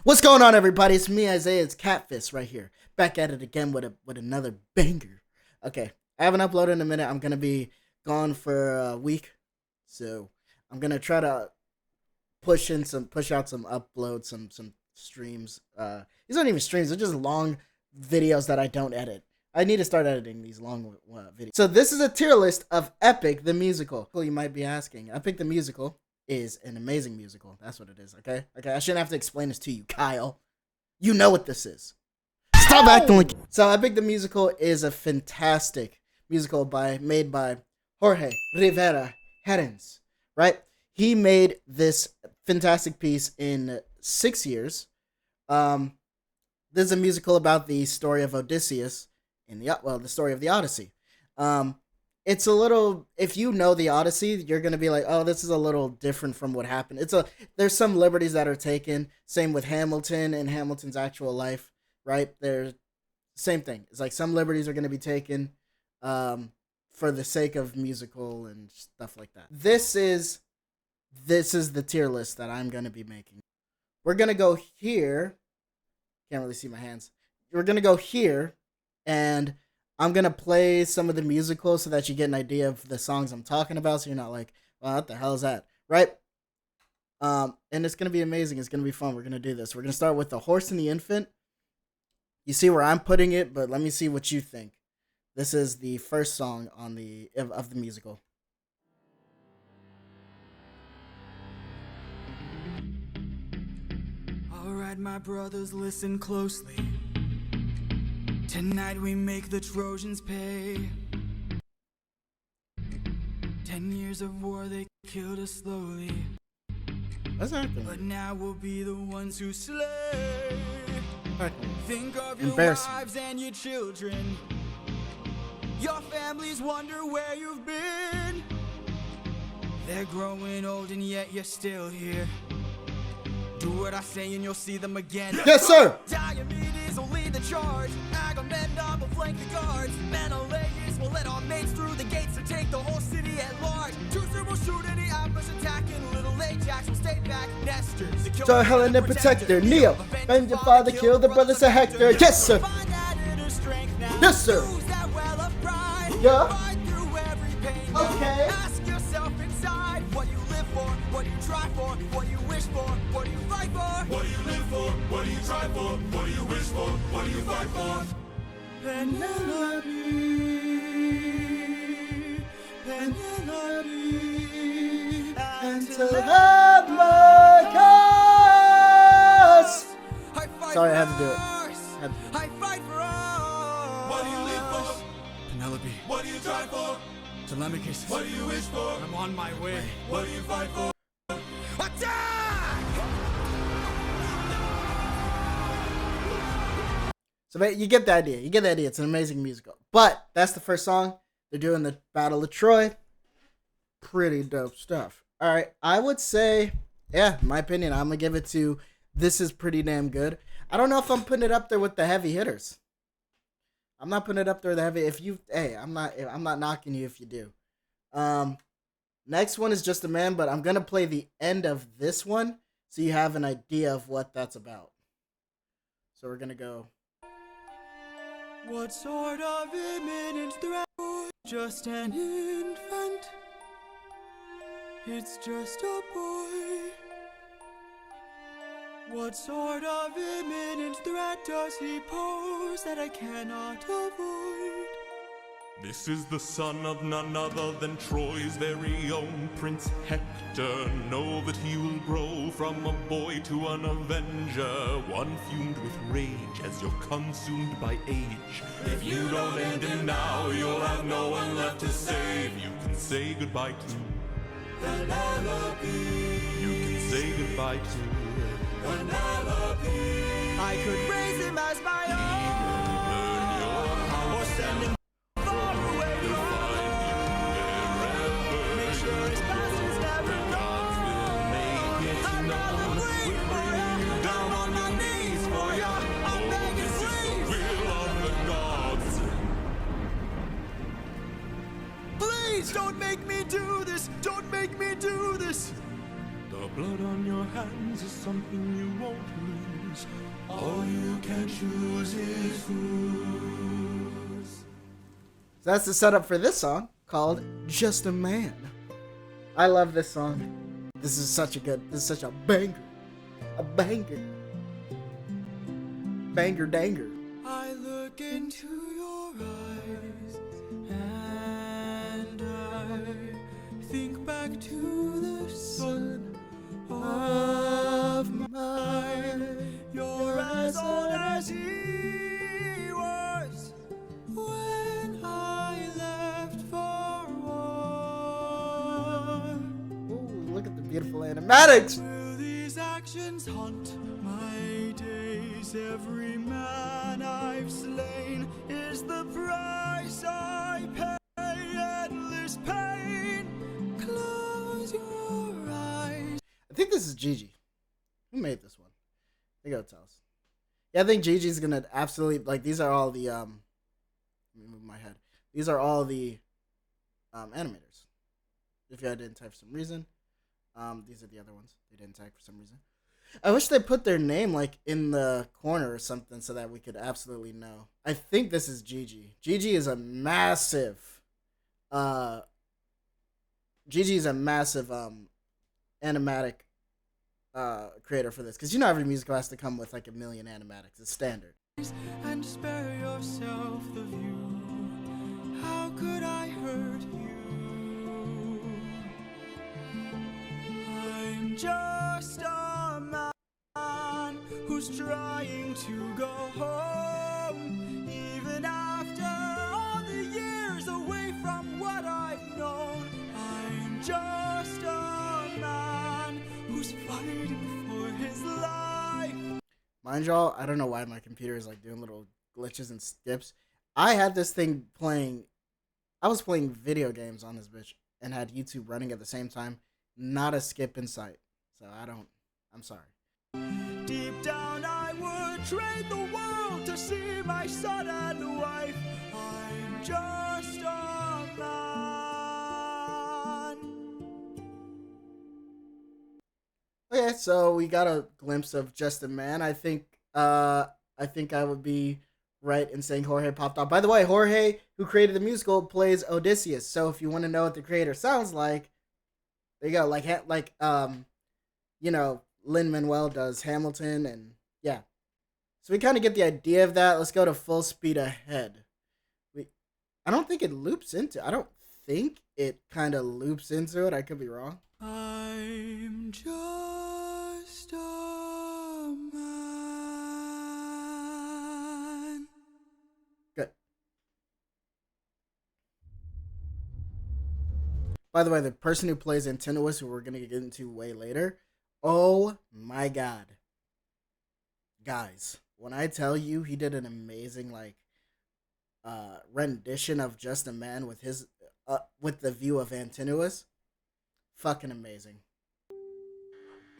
What's going on, everybody? It's me, Isaiah. It's Catfish right here, back at it again with another banger. Okay, I haven't uploaded in a minute. I'm gonna be gone for a week, so I'm gonna try to push out some uploads, some streams. These aren't even streams; they're just long videos that I don't edit. I need to start editing these long videos. So this is a tier list of Epic the Musical. You might be asking, Epic the Musical is an amazing musical. That's what it is, okay? Okay, I shouldn't have to explain this to you, Kyle. You know what this is. Stop acting like... So, Epic the Musical is a fantastic musical made by Jorge Rivera Herens, right? He made this fantastic piece in 6 years. This is a musical about the story of Odysseus in the story of the Odyssey. It's a little, if you know the Odyssey, you're going to be like, oh, this is a little different from what happened. There's some liberties that are taken. Same with Hamilton and Hamilton's actual life, right? Same thing. It's like some liberties are going to be taken for the sake of musical and stuff like that. This is the tier list that I'm going to be making. We're going to go here. Can't really see my hands. We're going to go here, and I'm going to play some of the musicals so that you get an idea of the songs I'm talking about, so you're not like, well, what the hell is that, right? And it's going to be amazing. It's going to be fun. We're going to do this. We're going to start with The Horse and the Infant. You see where I'm putting it, but let me see what you think. This is the first song of the musical. All right, my brothers, listen closely. Tonight we make the Trojans pay. 10 years of war, they killed us slowly. What's happening? But now we'll be the ones who slay. Think of your wives and your children. Your families wonder where you've been. They're growing old and yet you're still here. Do what I say and you'll see them again. Yes, sir! Diomedes will lead the charge. Agamemnon will flank the guards. Menelaus will let our mates through the gates to take the whole city at large. Teucer will shoot any ambush attacking. Little Ajax will stay back. Nestor, so Helen and Protector. Neo, bend your father, kill the brothers of Hector. Yes, sir! Yes, sir! Yeah? Okay. Ask yourself inside what you live for, what you try for, what you wish for, what do you fight for? What do you live for? What do you try for? What do you wish for? What do you fight for? Penelope, Penelope, And to have Sorry, I had to do it. I fight for us. What do you live for? Penelope. What do you try for? Telemachus. What do you wish for? I'm on my way. What do you fight for? Attack! So you get the idea. You get the idea. It's an amazing musical. But that's the first song. They're doing the Battle of Troy. Pretty dope stuff. All right. I would say, yeah, in my opinion, I'm going to give it to This Is Pretty Damn Good. I don't know if I'm putting it up there with the heavy hitters. I'm not putting it up there with the heavy. I'm not knocking you if you do. Next one is Just a Man, but I'm going to play the end of this one so you have an idea of what that's about. So we're going to go. What sort of imminent threat? Just an infant. It's just a boy. What sort of imminent threat does he pose that I cannot avoid? This is the son of none other than Troy's very own Prince Hector. Know that he will grow from a boy to an avenger, one fumed with rage as you're consumed by age. If you don't end him now, you'll have no one left to save. You can say goodbye to Penelope. You can say goodbye to Penelope. I could raise him as my own, or send him far away to make sure his past is never known. I'm gonna wait for you down on your knees for ya. I'm begging, please. will of the gods. Please don't make me do this. Don't make me do this. The blood on your hands is something you won't lose. can't choose his rules. So that's the setup for this song called Just a Man. I love this song. This is such a banger. A banger. Banger danger. I look into your eyes and I think back to the son of mine. You're as old as he was when I left for war. Ooh, look at the beautiful animatics. Will these actions haunt my days? Every man I've slain is the price I pay. Endless pain. Close your eyes. I think this is Gigi. Who made this one? They gotta tell us. Yeah, I think Gigi's gonna absolutely, like, these are all the let me move my head. These are all the animators. If you didn't type for some reason. These are the other ones. They didn't type for some reason. I wish they put their name like in the corner or something so that we could absolutely know. I think this is Gigi. Gigi is a massive animatic creator for this, because you know every musical has to come with like 1 million animatics. It's standard. And spare yourself the view. How could I hurt you? I'm just a man who's trying to go home, even after all the years away from what I've known. I'm just a man who's fighting for his life. Mind y'all, I don't know why my computer is like doing little glitches and skips. I had this thing playing. I was playing video games on this bitch and had YouTube running at the same time. Not a skip in sight. So I'm sorry. Deep down I would trade the world to see my son and wife. I'm just a man. Okay, so we got a glimpse of Just a Man. I think I would be right in saying Jorge popped off. By the way, Jorge, who created the musical, plays Odysseus. So if you want to know what the creator sounds like, there you go. Like you know, Lin-Manuel does Hamilton, and yeah. So we kind of get the idea of that. Let's go to Full Speed Ahead. I don't think it loops into. I don't think it kind of loops into it. I could be wrong. I'm just a man. Good. By the way, the person who plays Antinous, who we're going to get into way later, oh my god. Guys, when I tell you he did an amazing, like, rendition of Just a Man with his, with the view of Antinous, fucking amazing.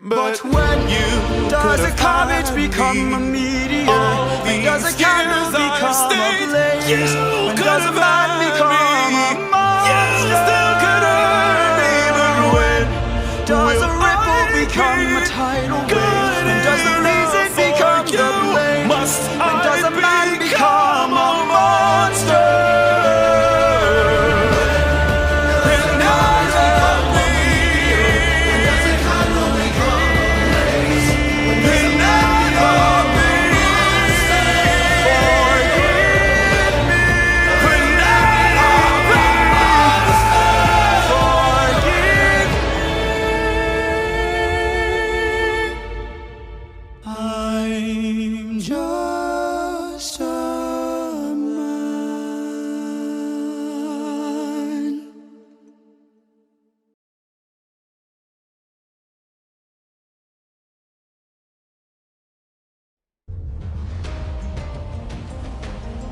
But when you does a comet become a meteor? When does a candle become a blaze? When does a man become a monster? You still could hurt me, but when does a ripple become a tidal wave? When does the reason become the blame? When does a man become a monster? I'm just a man.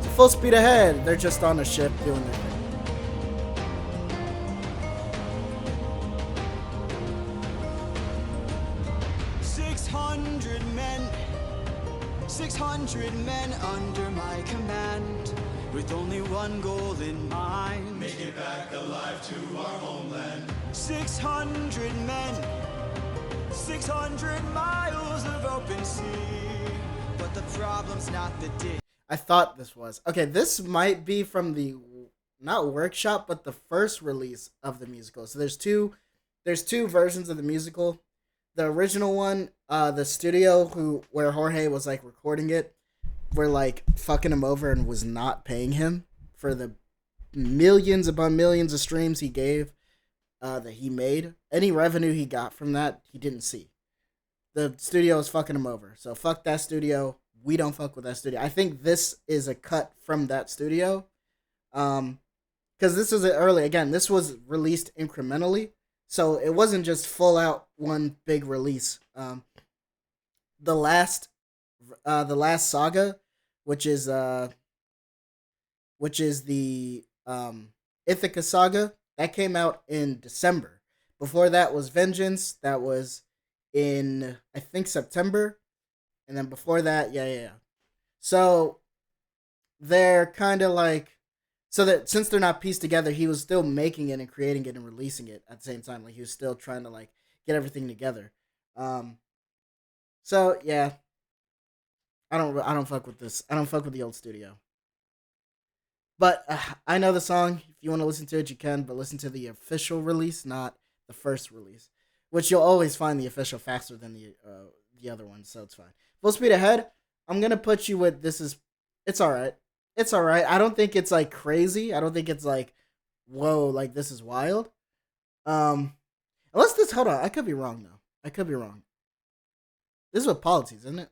So Full Speed Ahead. They're just on a ship doing their thing. 600 men under my command, with only one goal in mind: make it back alive to our homeland. 600 men, 600 miles of open sea, but the problem album's not the disc. I thought this was. Okay, this might be from the, not workshop, but the first release of the musical. So there's two versions of the musical. The original one, the studio where Jorge was like recording it, were like fucking him over and was not paying him for the millions upon millions of streams he gave, that he made. Any revenue he got from that, he didn't see. The studio is fucking him over. So fuck that studio. We don't fuck with that studio. I think this is a cut from that studio. Because this was early. Again, this was released incrementally. So it wasn't just full out one big release. The last saga, which is the Ithaca saga, that came out in December. Before that was Vengeance. That was in, I think, September. And then before that, yeah. So they're kind of like, so that since they're not pieced together, he was still making it and creating it and releasing it at the same time. Like he was still trying to like get everything together. So yeah, I don't fuck with this. I don't fuck with the old studio. But I know the song. If you want to listen to it, you can. But listen to the official release, not the first release, which you'll always find the official faster than the other one. So it's fine. Full speed ahead. I'm gonna put you with this is. It's all right. It's all right. I don't think it's like crazy. I don't think it's like, whoa, like this is wild. Unless this. Hold on. I could be wrong though. I could be wrong. This is with Polities, isn't it?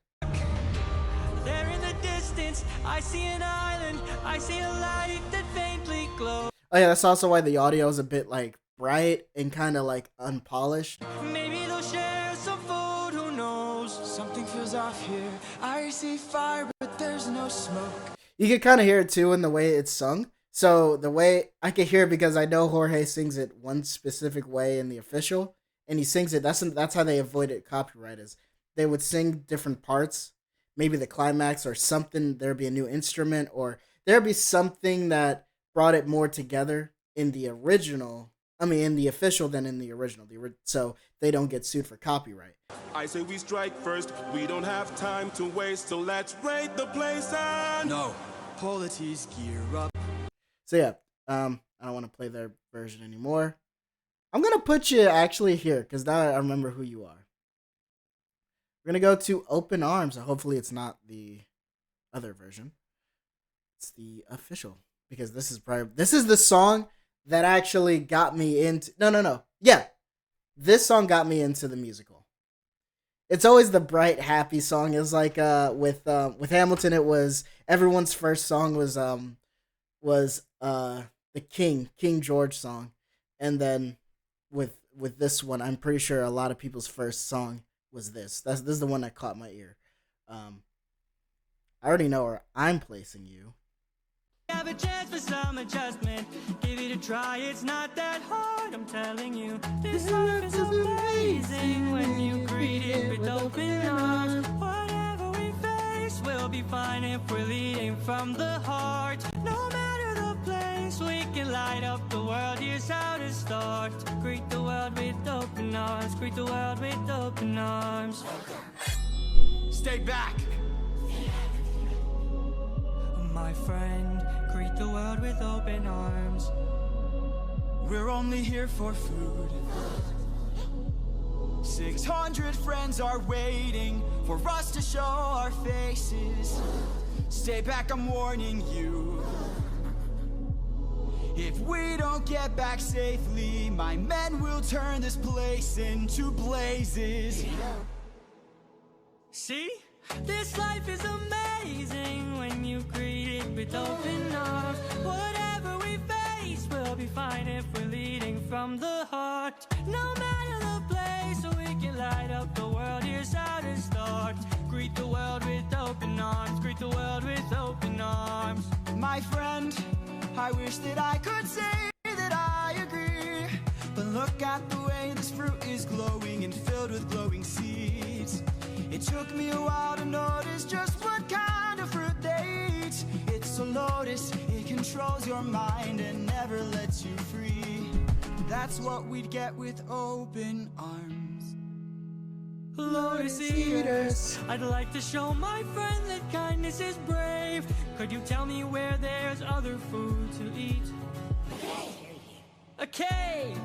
There in the distance, I see an island. I see a light that faintly glows. Oh yeah, that's also why the audio is a bit like bright and kind of like unpolished. Maybe they'll share some food, who knows? Something feels off here. I see fire, but there's no smoke. You can kind of hear it too in the way it's sung. So the way I can hear it because I know Jorge sings it one specific way in the official, and he sings it. That's how they avoided copyright. Is they would sing different parts, maybe the climax or something. There'd be a new instrument, or there'd be something that brought it more together in the original. I mean, in the official than in the original. So they don't get sued for copyright. I say we strike first. We don't have time to waste, so let's raid the place and... No. Polities, gear up. So yeah, I don't want to play their version anymore. I'm going to put you actually here, because now I remember who you are. We're going to go to Open Arms. Hopefully it's not the other version. It's the official. Because this is the song that actually got me into... No. Yeah. This song got me into the musical. It's always the bright, happy song. It was like with Hamilton, it was everyone's first song was the King George song, and then with this one, I'm pretty sure a lot of people's first song was this. This is the one that caught my ear. I already know where I'm placing you. Have a chance for some adjustment. Give it a try, it's not that hard, I'm telling you. This life is amazing when you greet it with open arms. Whatever we face, we'll be fine if we're leading from the heart. No matter the place, we can light up the world, here's how to start. Greet the world with open arms. Greet the world with open arms. Stay back! My friend, greet the world with open arms. We're only here for food. 600 friends are waiting for us to show our faces. Stay back, I'm warning you. If we don't get back safely, my men will turn this place into blazes. See? This life is amazing when you greet it with open arms. Whatever we face, we'll be fine if we're leading from the heart. No matter the place, we can light up the world, here's how to start. Greet the world with open arms. Greet the world with open arms. My friend, I wish that I could say that I agree, but look at the way this fruit is glowing and filled with glowing seeds. It took me a while to notice just what kind of fruit they eat. It's a lotus, it controls your mind and never lets you free. That's what we'd get with open arms. Lotus eaters, I'd like to show my friend that kindness is brave. Could you tell me where there's other food to eat? A cave!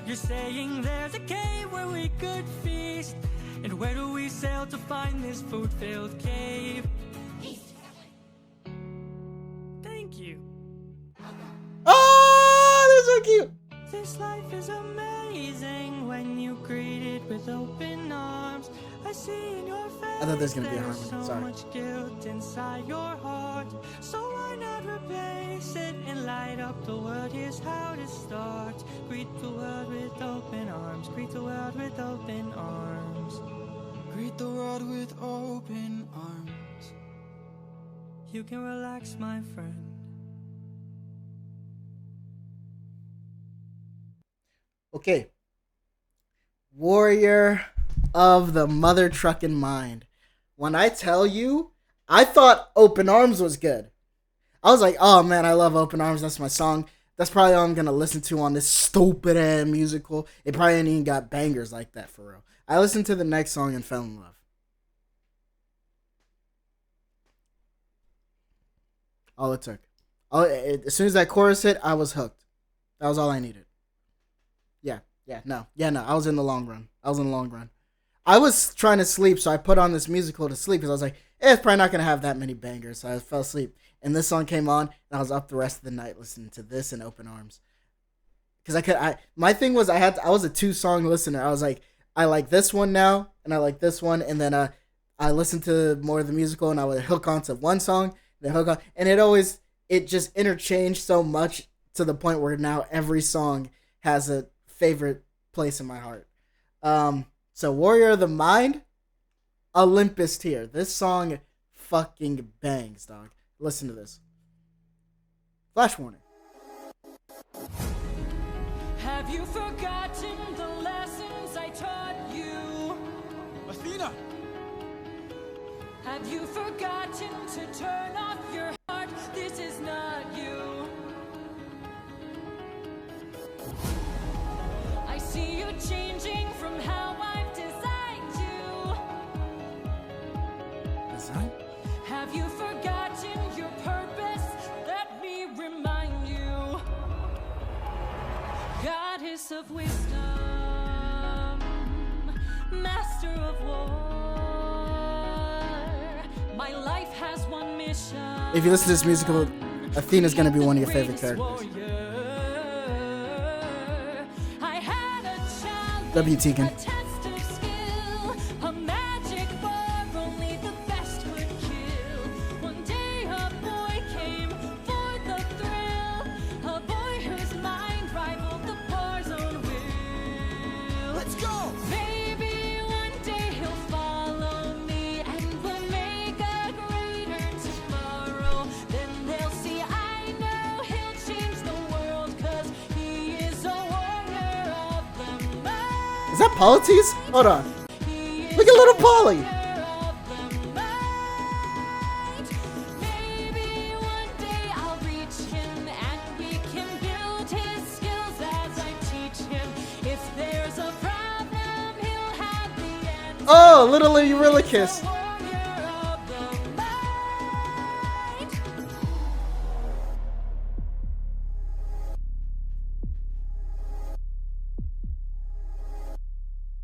You're saying there's a cave where we could feast. And where do we sail to find this food-filled cave? Thank you. Oh, they're so cute. This life is amazing when you greet it with open arms. I see in your face I thought there's gonna be a there's harmony. so Sorry. much guilt inside your heart. So why not replace it and light up the world? Here's how to start. Greet the world with open arms. Greet the world with open arms. Greet the world with open arms. You can relax, my friend. Okay. Warrior of the Mother Truckin' Mind. When I tell you, I thought Open Arms was good. I was like, oh man, I love Open Arms. That's my song. That's probably all I'm going to listen to on this stupid ass musical. It probably ain't even got bangers like that for real. I listened to the next song and fell in love. All it took. As soon as that chorus hit, I was hooked. That was all I needed. No. I was in the long run. I was trying to sleep, so I put on this musical to sleep because I was like, it's probably not going to have that many bangers. So I fell asleep. And this song came on, and I was up the rest of the night listening to this and Open Arms. Because my thing was I was a 2-song listener. I was like, I like this one now, and I like this one, and then I listened to more of the musical, and I would hook onto one song, then hook on, and it just interchanged so much to the point where now every song has a favorite place in my heart. So Warrior of the Mind, Olympus tier. This song fucking bangs, dog. Listen to this. Flash warning. Have you forgotten the lessons I taught you? Athena! Have you forgotten to turn off your heart? This is not you. I see you changing from how I've designed you. Design? Have you forgotten your purpose? Let me remind you. Goddess of wisdom, master of war. My life has one mission. If you listen to this musical, Athena's gonna be one of your favorite characters. W. Tegan. Is that Polites? Hold on. Look at little Polly. Oh, little Eurylochus.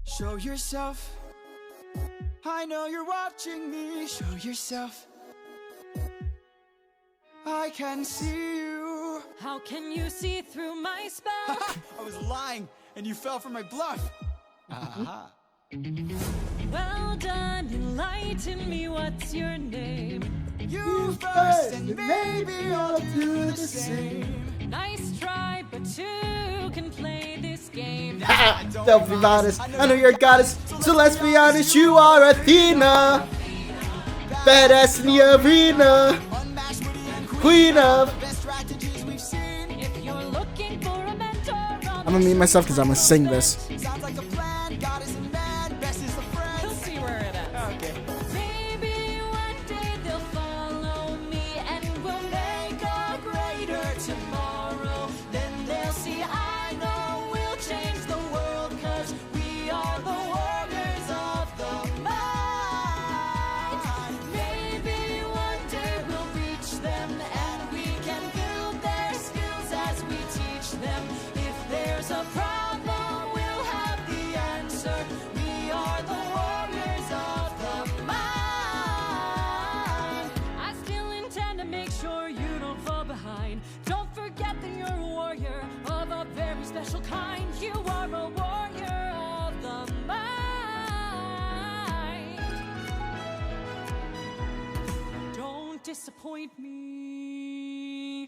Show yourself. I know you're watching me. Show yourself. I can see you. How can you see through my spell? I was lying, and you fell for my bluff. Aha. Well done, enlighten me, what's your name? You first, and maybe I'll do the same. Nice try, but two can play this game. Don't be modest. I know you're a goddess, so let's be honest. You are Athena, badass in the arena, queen of. If you're looking for a mentor, I'm gonna mute myself because I'm gonna sing this. Sounds like a plan. Goddess and man, best is the friend. we'll see where it ends. Okay. Maybe one day they'll follow me and we'll make a greater tomorrow. Then they'll see I know we'll change the world, 'cause we are the warriors of the disappoint me.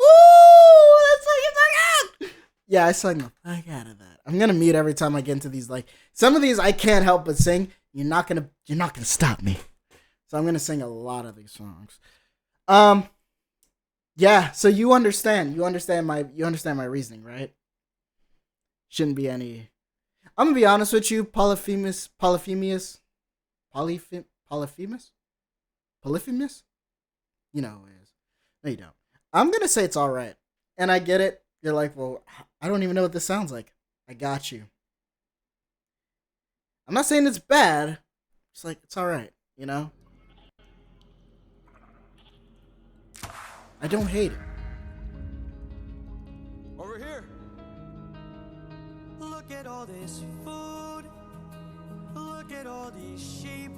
Ooh, that's what you forgot. Yeah, I sung the fuck out of that. I'm gonna mute every time I get into these. Like some of these, I can't help but sing. You're not gonna stop me. So I'm gonna sing a lot of these songs. Yeah. So you understand my reasoning, right? Shouldn't be any. I'm gonna be honest with you, Polyphemus. You know who it is. No, you don't. I'm gonna say it's all right, and I get it. You're like, well, I don't even know what this sounds like. I got you. I'm not saying it's bad. It's like it's all right, you know. I don't hate it. Over here. Look at all this food. Look at all these sheep.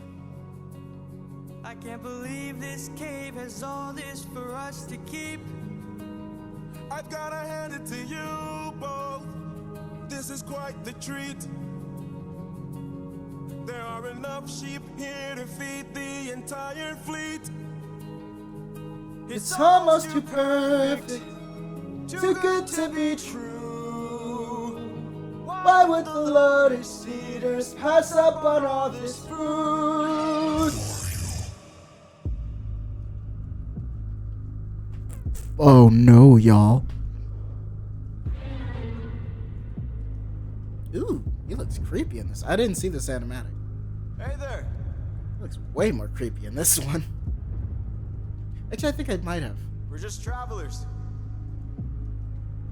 I can't believe this cave has all this for us to keep. I've gotta hand it to you both. This is quite the treat. There are enough sheep here to feed the entire fleet. It's almost too perfect, too good to be true. Why would the lotus eaters pass up on all this fruit? Oh no, y'all. Ooh, he looks creepy in this. I didn't see this animatic. Hey there. He looks way more creepy in this one. Actually, I think I might have. We're just travelers.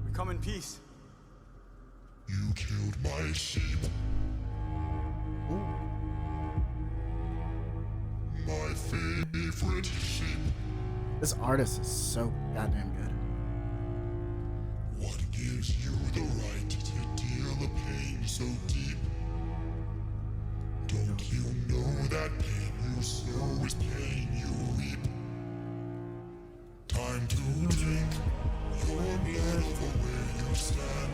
We come in peace. You killed my sheep. Ooh. My favorite sheep. This artist is so goddamn good. What gives you the right to deal a pain so deep? Don't you know that pain you sow is pain you reap? Time to drink your blood over where you stand.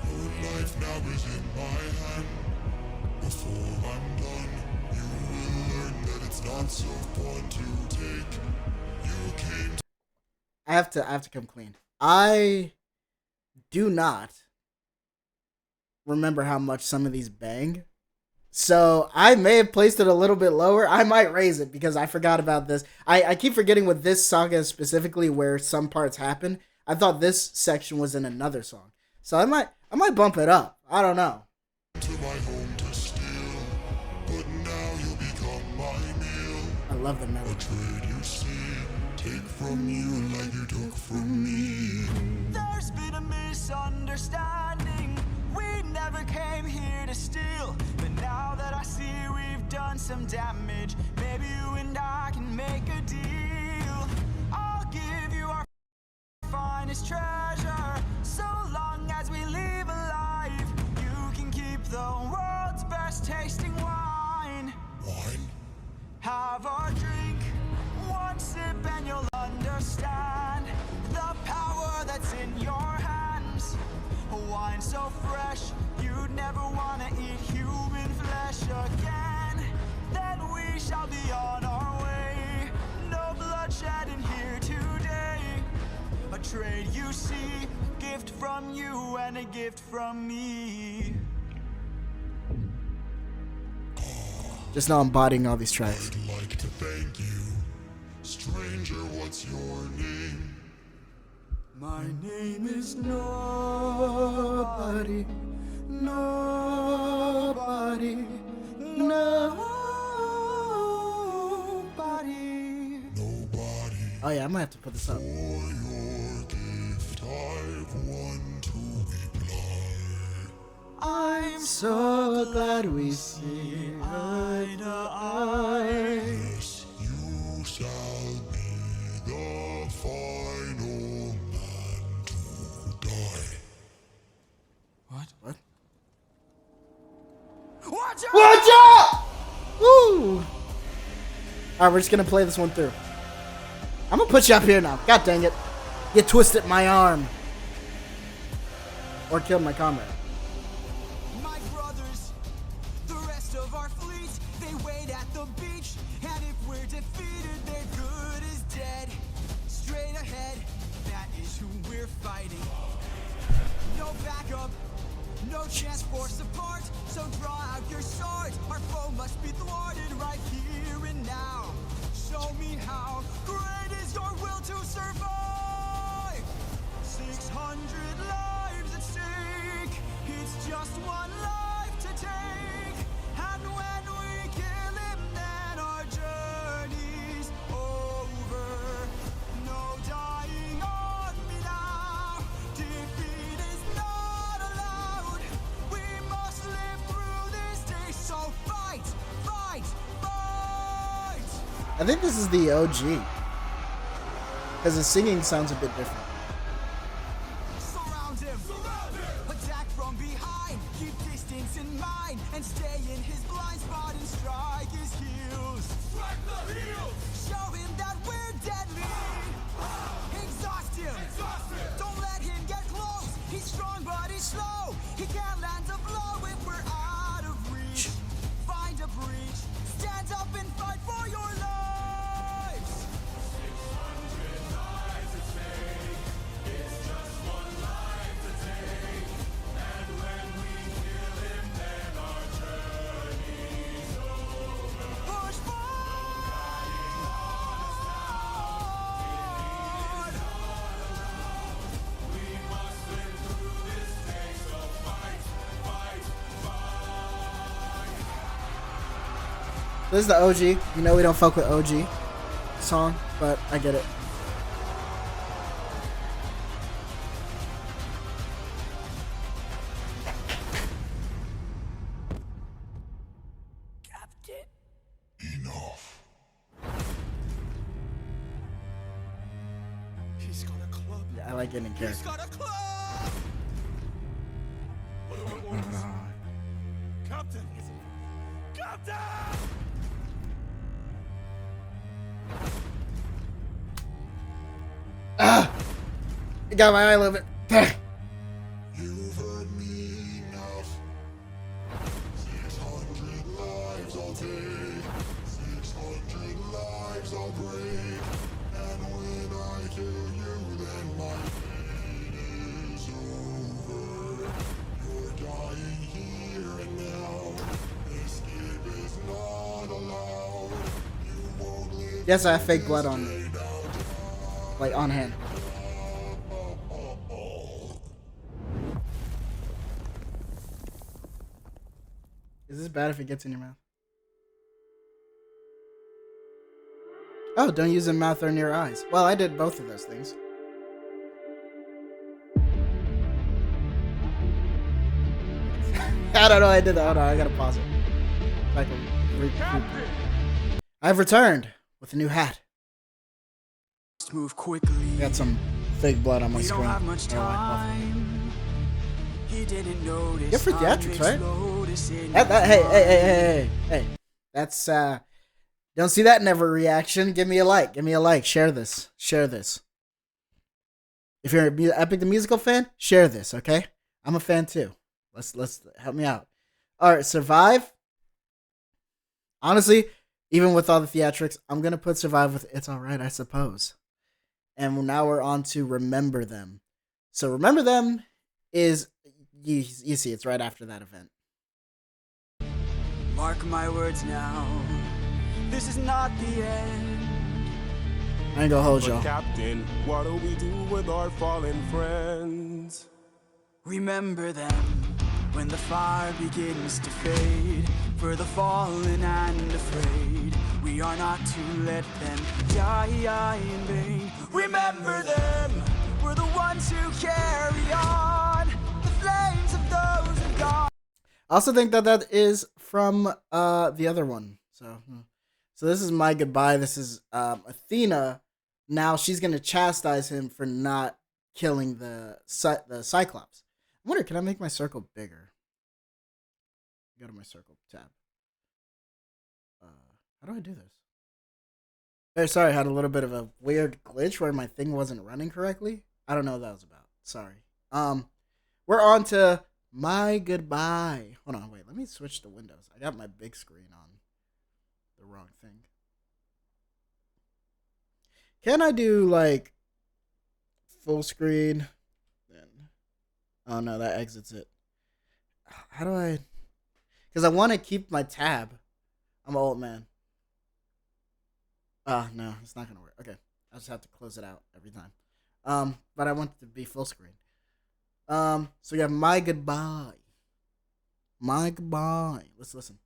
Your life now is in my hand. Before I'm done, you will learn that it's not so fun to take. You came to I have to come clean. I do not remember how much some of these bang. So I may have placed it a little bit lower. I might raise it because I forgot about this. I keep forgetting with this saga specifically where some parts happen. I thought this section was in another song. So I might bump it up. I don't know. my home to steal, but now you become my meal. I love the A melody. trade you see, take from you like you took from me. There's been a misunderstanding. We never came here to steal. But now that I see we've done some damage, maybe you and I can make a deal. I'll give you our finest treasure, so long as we leave alive. You can keep the world's best tasting wine. Wine? Have a drink, one sip and you'll understand the power that's in your hands. A wine so fresh, you'd never want to eat human flesh again. Then we shall be on our way. No bloodshed in here today. A trade you see, gift from you and a gift from me. Just now I'm bodying all these tracks. I'd like to thank you. Stranger, what's your name? My name is Nobody. Nobody. Nobody. Nobody. Oh yeah, I might have to put this up. For your gift, I've one to reply. I'm So glad we see eye to eye. Yes, you shall be the final man to die. What? What? Watch out! Watch out! Woo! Alright, we're just gonna play this one through. I'm gonna put you up here now. God dang it. You twisted my arm. Or killed my comrade. My brothers, the rest of our fleet, they wait at the beach. And if we're defeated, they're good here fighting. No backup, no chance for support. So draw out your swords. Our foe must be thwarted right here and now. Show me how great is your will to survive. 600 lives at stake. It's just one life to take. And when we kill him, then our journey's over. No dying on me now. Defeat is not allowed. We must live through this day. So fight, fight, fight. I think this is the OG. Because the singing sounds a bit different. Surround him. Attack from behind. Keep distance in mind. And stay in his blind spot and strike his heels. Strike the heels. Show him that we're deadly. Exhaust him. Don't let him get close. He's strong but he's slow. He can't land a blow if we're out of reach. Find a breach. Stand up and fight for your lives. Push forward. This is the OG. You know we don't fuck with OG song, but I get it. Enough. He's got a club. Yeah, I like getting in He's character. got a club. Captain! Captain! You got my eye a little bit. You've heard me enough. 600 lives I'll take. 600 lives I'll break. And when I kill you, then my fate is over. You're dying here and now. Escape is not allowed. You won't live. Yes, I have fake blood on, like on hand. Is this bad if it gets in your mouth? Oh, don't use a mouth or near eyes. Well, I did both of those things. I don't know. I did that. Hold on, I gotta pause it. I can I've returned with a new hat. Move quickly. Got some fake blood on my We screen. don't have much Oh, I time. He didn't notice. You're for theatrics, right? right? Hey. That's don't see that never reaction. Give me a like. Give me a like. Share this. Share this. If you're an Epic the Musical fan, share this, okay? I'm a fan too. Let's help me out. All right, Survive. Honestly, even with all the theatrics, I'm gonna put Survive with It's Alright, I suppose. And now we're on to Remember Them. So Remember Them is you see it's right after that event. Mark my words now. This is not the end. I ain't gonna hold But y'all. Captain, what do we do with our fallen friends? Remember them when the fire begins to fade. For the fallen and afraid, we are not to let them die in vain. Remember them, we're the ones who carry on the flames of those who gone. I also think that is from the other one. So this is My Goodbye. This is Athena. Now she's gonna chastise him for not killing the Cyclops. I wonder, can I make my circle bigger? Go to my circle tab. How do I do this? Hey, sorry, I had a little bit of a weird glitch where my thing wasn't running correctly. I don't know what that was about. Sorry. We're on to My Goodbye. Hold on, wait. Let me switch the windows. I got my big screen on the wrong thing. Can I do like full screen. Then, oh no, that exits it. How do I? Because I want to keep my tab. I'm an old man. No, it's not gonna work. Okay, I just have to close it out every time. But I want it to be full screen. So we have My Goodbye. My Goodbye. Let's listen.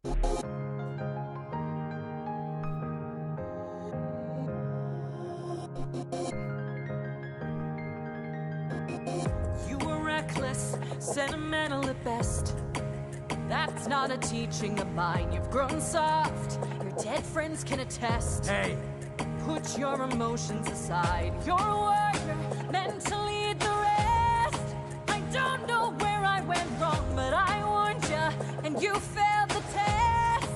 You were reckless, sentimental at best. That's not a teaching of mine. You've grown soft. Your dead friends can attest. Hey, Put your emotions aside. You're a warrior, meant to lead the rest. I don't know where I went wrong, but I warned you, and you failed the test.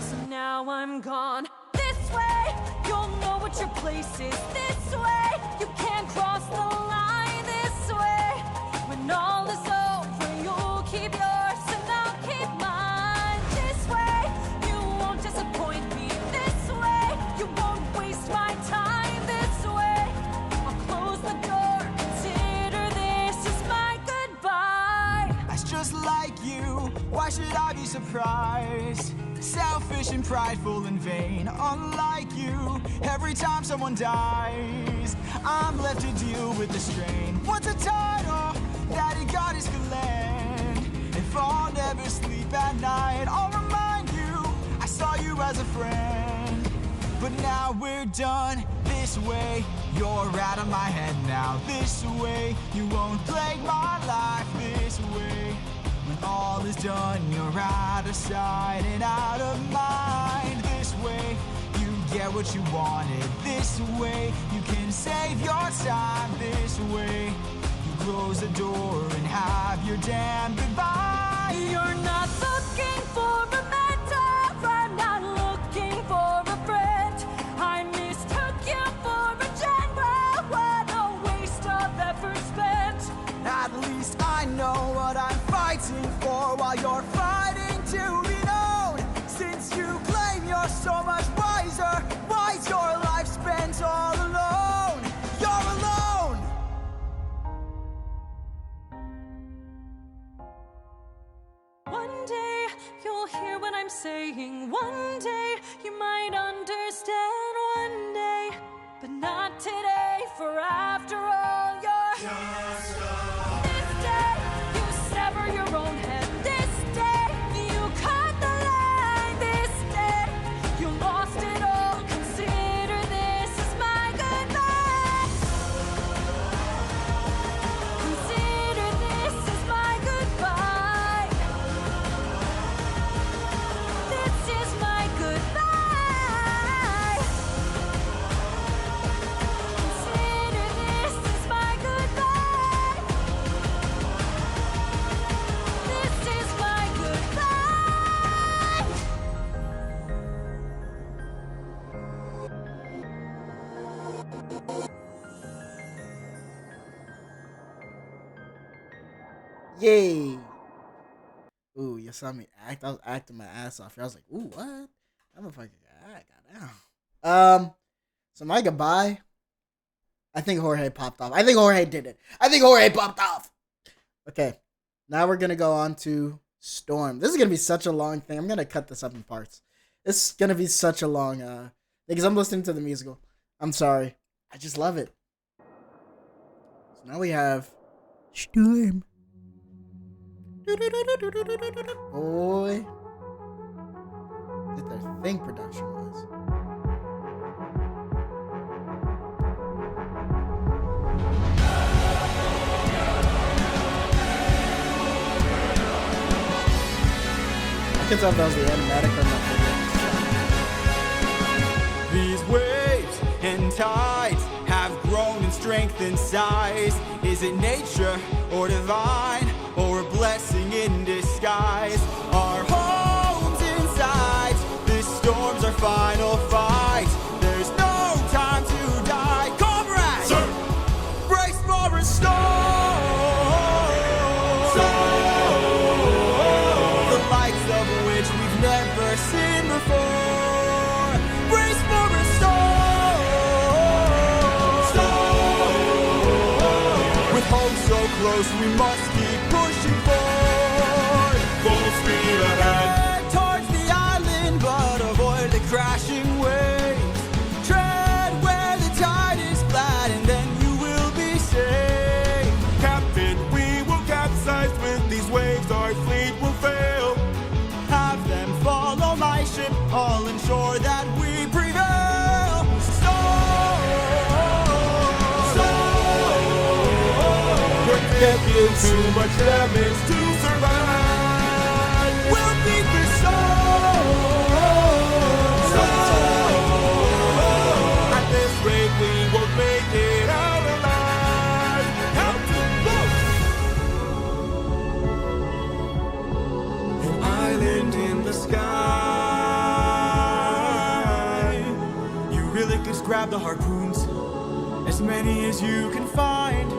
So now I'm gone. This way, you'll know what your place is. This way, you can't cross the line. This way, when all is over, you'll keep yours and I'll keep mine. This way, you won't disappoint me. This way, you won't waste my time. This way, I'll close the door. Consider this is my goodbye. That's just like you. Why should I be surprised? Selfish and prideful and vain. Unlike you, every time someone dies, I'm left to deal with the strain. What's a title that he got his land? If I'll never sleep at night, I'll remind you I saw you as a friend. But now we're done this way. You're out of my head now. This way, you won't plague my life. This way, when all is done, you're out of sight and out of mind. This way, you get what you wanted. This way, you can save your time. This way, you close the door and have your damn goodbye. You're not looking for a mentor. I'm not looking for a friend. I mistook you for a general. What a waste of effort spent. At least I know what I'm fighting for while you're fighting to be known. Since you claim you're so much wiser, why's your life spent all alone? You're alone! One day you'll hear what I'm saying. One day you might understand. One day, but not today. For after all, you're just this day you sever your own head. This day you cut the line. This day you lost it all. Consider this as my goodbye. Consider this as my goodbye. This is my goodbye. Consider this as my goodbye. This is my goodbye. Yay! Ooh, you saw me act. I was acting my ass off. I was like, ooh, what? That motherfucker got down. So My Goodbye. I think Jorge popped off. I think Jorge did it. I think Jorge popped off. Okay, now we're gonna go on to Storm. This is gonna be such a long thing. I'm gonna cut this up in parts. It's gonna be such a long thing because I'm listening to the musical. I'm sorry. I just love it. So now we have Storm. Boy, did their thing production was. I can tell if that was the animatic or not. These waves and tides have grown in strength and size. Is it nature or divine or a blessing in disguise? Our homes inside, this storm's our final fight. There's no time to die. Comrades, sir, brace for a storm. The likes of which we've never seen before. Brace for a storm. close, we must keep pushing forward. Full speed ahead. Head towards the island, but avoid the crashing waves. Tread where the tide is flat, and then you will be safe. Captain, we will capsize with these waves. Our fleet will fail. Have them follow my ship, all ensure that we prevail. We're taking too much damage to survive. We'll beat the At this rate, we won't make it out alive. Captain, An island in the sky. You really could grab the harpoons, as many as you can find.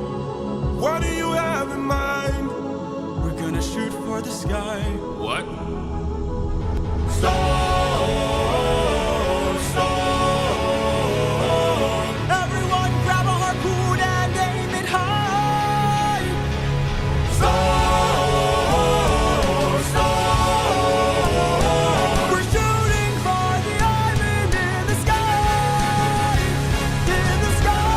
what do you have in mind? We're gonna shoot for the sky. What? Everyone grab a harpoon and aim it high. We're shooting for the island in the sky. In the sky.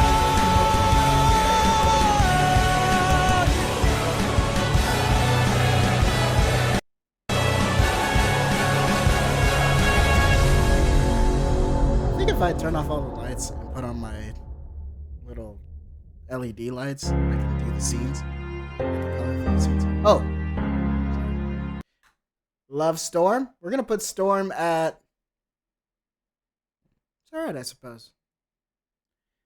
I think if I turn off all the lights and put on my little LED lights, I can do the scenes. Get the color for the scenes. Oh, love Storm. We're gonna put Storm at. It's all right, I suppose.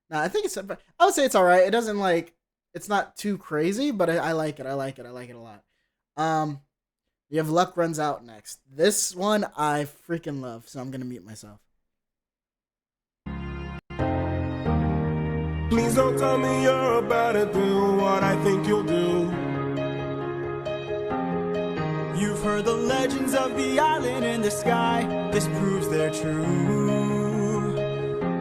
No, I think it's. I would say it's all right. It doesn't like. It's not too crazy, but I like it. I like it. I like it a lot. You have Luck Runs Out next. This one I freaking love, so I'm gonna mute myself. Please don't tell me you're about to do what I think you'll do. You've heard the legends of the island in the sky. This proves they're true.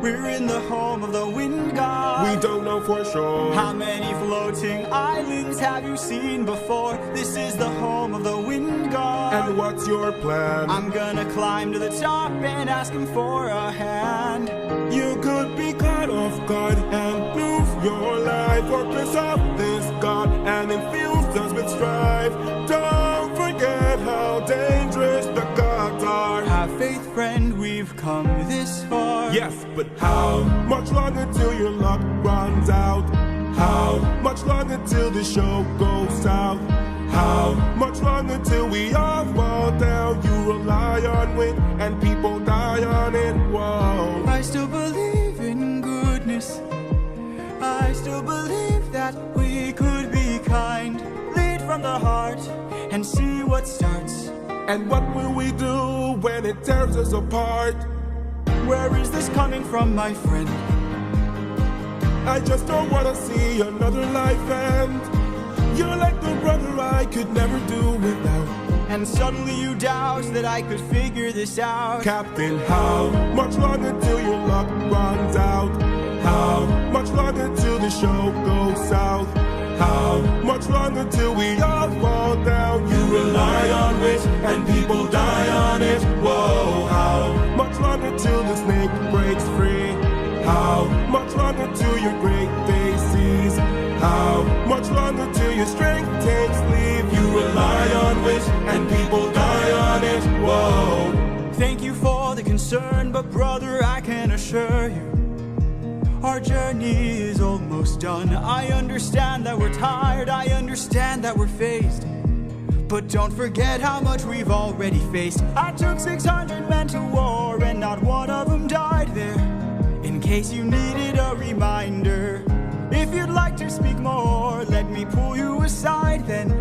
We're in the home of the wind god. We don't know for sure. How many floating islands have you seen before? This is the home of the wind god. And what's your plan? I'm gonna climb to the top and ask him for a hand. You could be caught off guard and lose your life, or piss off this god and infuse us with strife. Don't forget how dangerous the gods are. Have faith, friend, we've come this far. Yes, but how much longer till your luck runs out? How much longer till the show goes south? How much longer till we all fall down? You rely on wind and people die on it. Whoa. I still believe in goodness. I still believe that we could be kind. Lead from the heart and see what starts. And what will we do when it tears us apart? Where is this coming from, my friend? I just don't wanna see another life end. You're like the brother I could never do without. And suddenly you doubt that I could figure this out. Captain, how much longer till your luck runs out? How much longer till the show goes south? How much longer till we all fall down? You rely on it and people die on it. Whoa, how much longer till the snake breaks free? How much longer till your great day sees? How much longer till your strength takes leave? You rely on it and people die on it. Whoa. Thank you for the concern, but brother, I can assure you, our journey is almost done. I understand that we're tired, I understand that we're phased, but don't forget how much we've already faced. I took 600 men to war and not one of them died there. In case you needed a reminder, if you'd like to speak more, let me pull you aside then.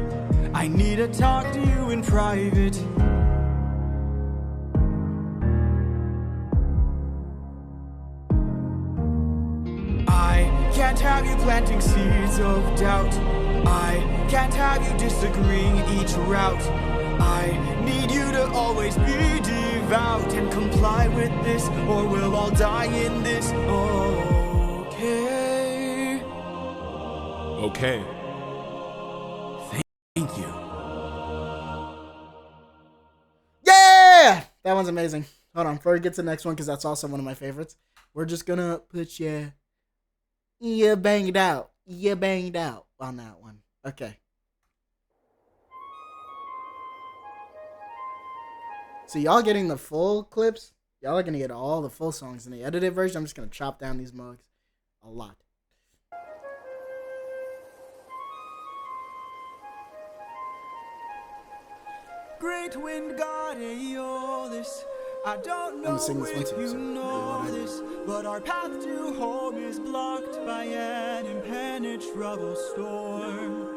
I need to talk to you in private. I can't have you planting seeds of doubt. I can't have you disagreeing each route. I need you to always be devout and comply with this, or we'll all die in this. Okay. Okay. Thank you. Yeah! That one's amazing. Hold on, before we get to the next one, because that's also one of my favorites, we're just gonna put you banged out on that one. Okay. So y'all getting the full clips? Y'all are gonna get all the full songs in the edited version. I'm just gonna chop down these mugs a lot. Great wind god Aeolus, I don't know sing this one if too, you so know this, but our path to home is blocked by an impenetrable storm.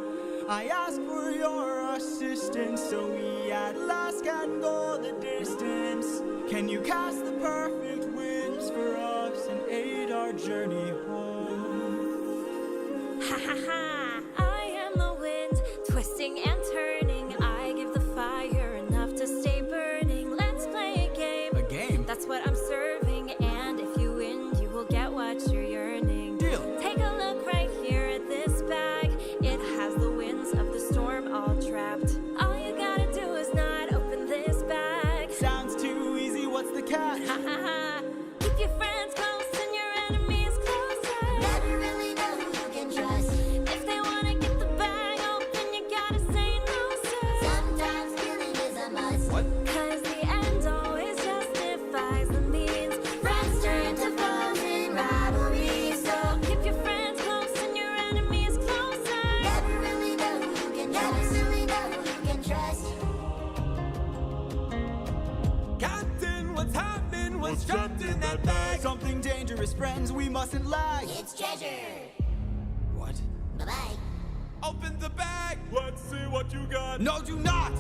I ask for your assistance so we at last can go the distance. Can you cast the perfect winds for us and aid our journey home? Ha ha ha! I am the wind, twisting and turning. I give the fire enough to stay burning. Let's play a game. A game? That's what I'm serving, and if you win, you will get what you're yearning. Deal. Take a look right here at this bag. It has the winds of the storm all trapped. All you gotta do is not open this bag. Sounds too easy, what's the catch? Ha ha ha! Keep your friends close and your enemies closer. Never really know who you can trust. If they wanna get the bag open, you gotta say no, sir. Sometimes killing is a must. What? Cause the end always justifies the means. Friends turn to foes in rivalry, so Keep your friends close and your enemies closer. never really know who you can trust. Never really know who you can trust. Captain, what's happening? What's trapped in that bag? Something dangerous, friends, we mustn't lag. It's treasure. What? Bye-bye. Open the bag. Let's see what you got. No, do not!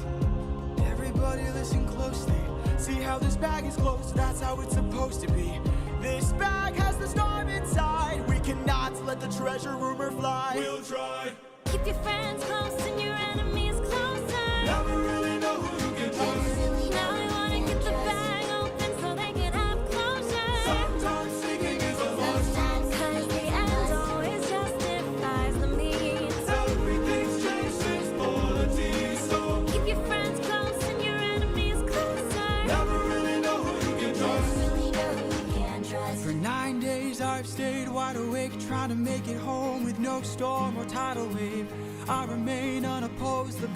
Everybody listen closely. See how this bag is closed, that's how it's supposed to be. This bag has the storm inside. We cannot let the treasure rumor fly. We'll try. Keep your friends close and your enemies closer. Never really know who you can Never trust. really know Now who they you wanna can get the trust. bag open so they can have closure. Sometimes seeking is a must. Sometimes Cause killing the is a end must. always justifies the means. Everything's changed since polity, so Keep your friends close and your enemies closer. never really know who you can trust. Never really know who you can trust. For 9 days I've stayed wide awake, trying to make it home with no storm or tidal wave. I remain unopposed. The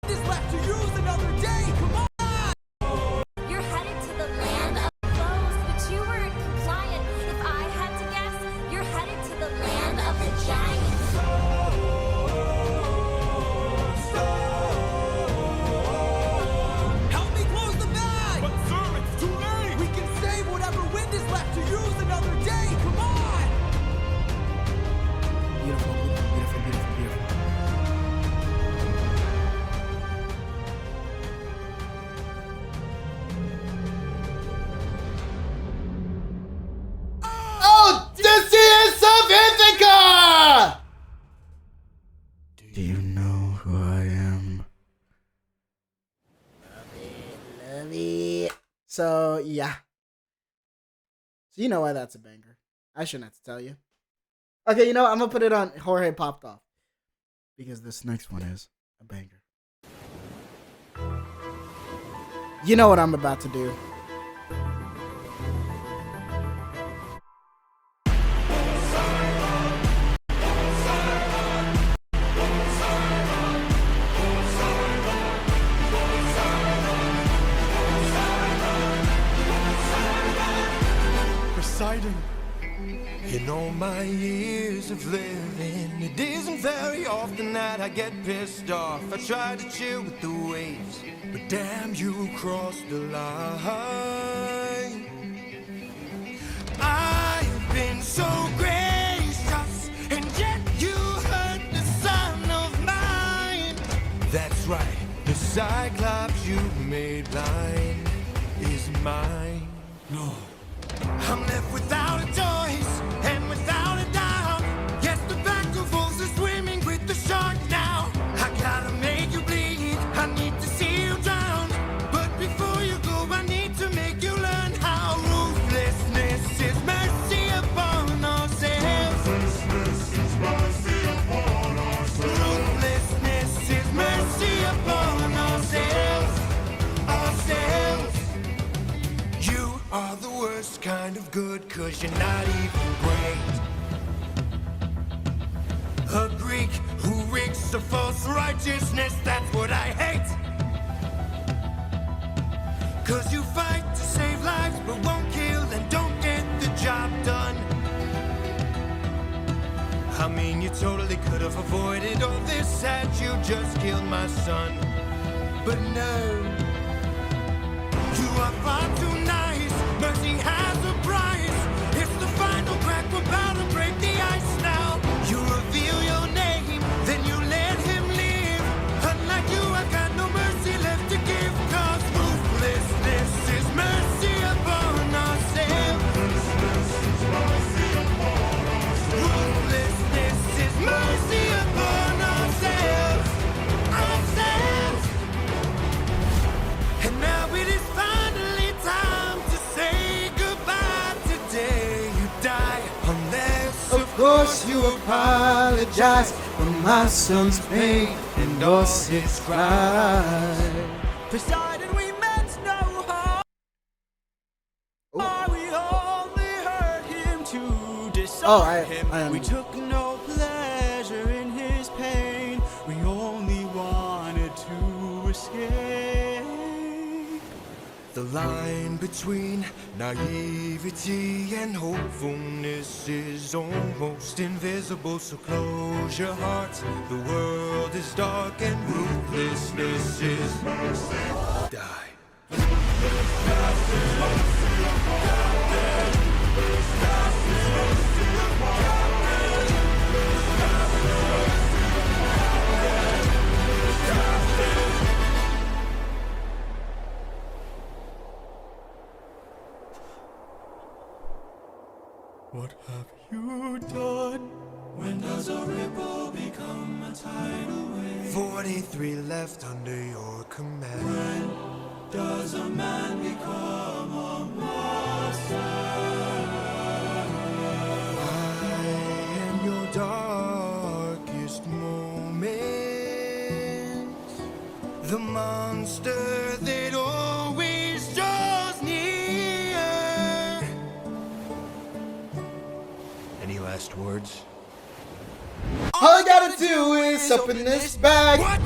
is left to use another day. Come on! You're headed to the land of foes, but you weren't compliant. If I had to guess, you're headed to the land of the giants. Help me close the bag! But sir, it's too late. We can save whatever wind is left to use another day. Come on! Beautiful, beautiful, beautiful, beautiful. Odysseus of Ithaca! Do you know who I am? Love it. So, yeah. So, you know why that's a banger. I shouldn't have to tell you. Okay, you know what? I'm gonna put it on Jorge Popped Off. Because this next one is a banger. You know what I'm about to do. Poseidon. In all my years of living, it isn't very often that I get pissed off. I try to chill with the waves, but damn, you crossed the line. I've been so gracious, and yet you hurt the son of mine. That's right, the Cyclops you made blind is mine. No. I'm left without a choice and without a doubt. Yes, the battle wolves are swimming with the shark now. I gotta make you bleed. I need to see you drown. But before you go, I need to make you learn how ruthlessness is mercy upon ourselves. Ruthlessness is mercy upon ourselves. Ruthlessness is mercy. 'cause you're not even great. A Greek who reeks of false righteousness, that's what I hate. 'Cause you fight to save lives but won't kill and don't get the job done. I mean, you totally could have avoided all this had you just killed my son. But no, you are far too nice. Mercy has a price. It's the final crack, we're about to break the ice now. You reveal your name, then you let him live. Unlike you, I've got no mercy left to give. 'Cause ruthlessness is mercy upon ourselves. Ruthlessness is mercy upon ourselves. Ourselves. And now it is finally time to say goodbye. Today you die, unless Of course you apologize for my son's pain and all his cries. Poseidon, we meant no harm. We only hurt him to disarm him. We took no pleasure in his pain. We only wanted to escape. the line between naivety and hopefulness is almost invisible. So close your heart, the world is dark and ruthlessness is mercy. Die. What have you done? When does a ripple become a tidal wave? 43 left under your command. When does a man become a monster? I am your darkest moment, the monster that always draws near. Any last words? All I gotta do is open this bag. What?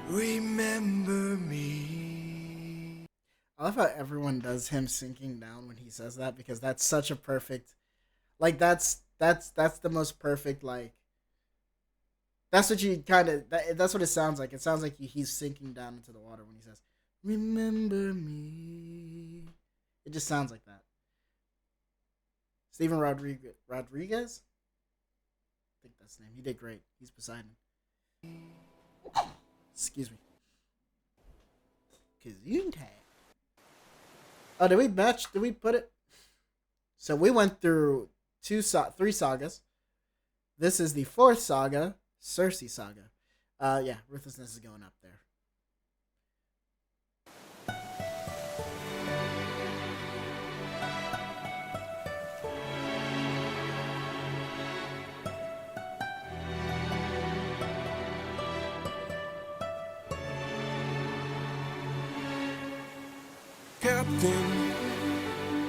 Remember me. I love how everyone does him sinking down when he says that, because that's such a perfect, like that's the most perfect, like that's what you kind of that's what it sounds like. It sounds like he's sinking down into the water when he says, "Remember me." It just sounds like that. Steven Rodriguez, I think that's his name. He did great. He's Poseidon. Excuse me. Gesundheit. Oh, did we match? Did we put it? So we went through three sagas. This is the fourth saga, Circe saga. Yeah, ruthlessness is going up there. Captain,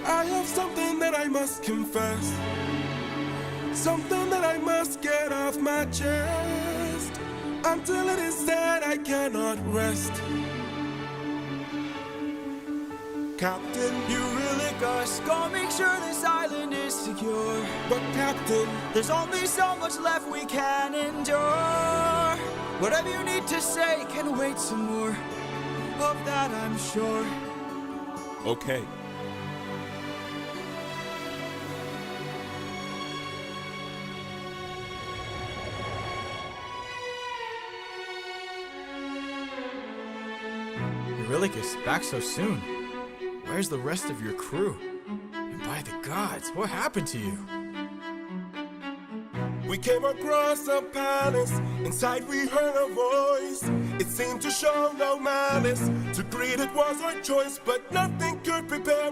I have something that I must confess. Something that I must get off my chest. Until it is said, I cannot rest. Captain, You really gotta make sure this island is secure. but Captain, There's only so much left we can endure. Whatever you need to say can wait some more. Of that I'm sure. okay. Eurylicus, back so soon. Where's the rest of your crew? And by the gods, what happened to you? We came across a palace. Inside we heard a voice. It seemed to show no malice. To greet it was our choice, but nothing could prepare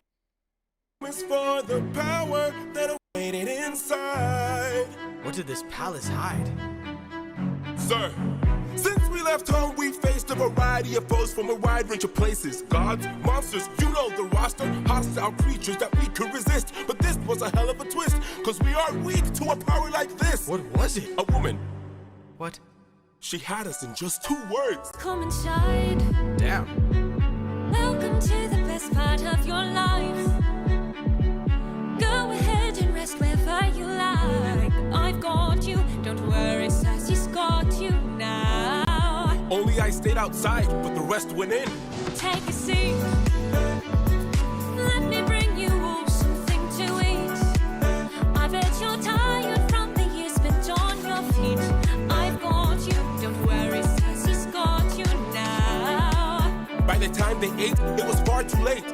me promise for the power that awaited inside. What did this palace hide? Sir, since we left home, we faced a variety of foes from a wide range of places. Gods, monsters, you know the roster. Hostile creatures that we could resist. But this was a hell of a twist, cause we are weak to a power like this. What was it? A woman. What? She had us in just 2 words. Come inside. Damn. Welcome to the best part of your life. Go ahead and rest wherever you like. I've got you. Don't worry, Sassy's got you now. Only I stayed outside, but the rest went in. Take a seat. Let me bring you all something to eat. I bet you're tired from the years spent on your feet. I've got you. Don't worry, Sassy's got you now. By the time they ate, it was far too late.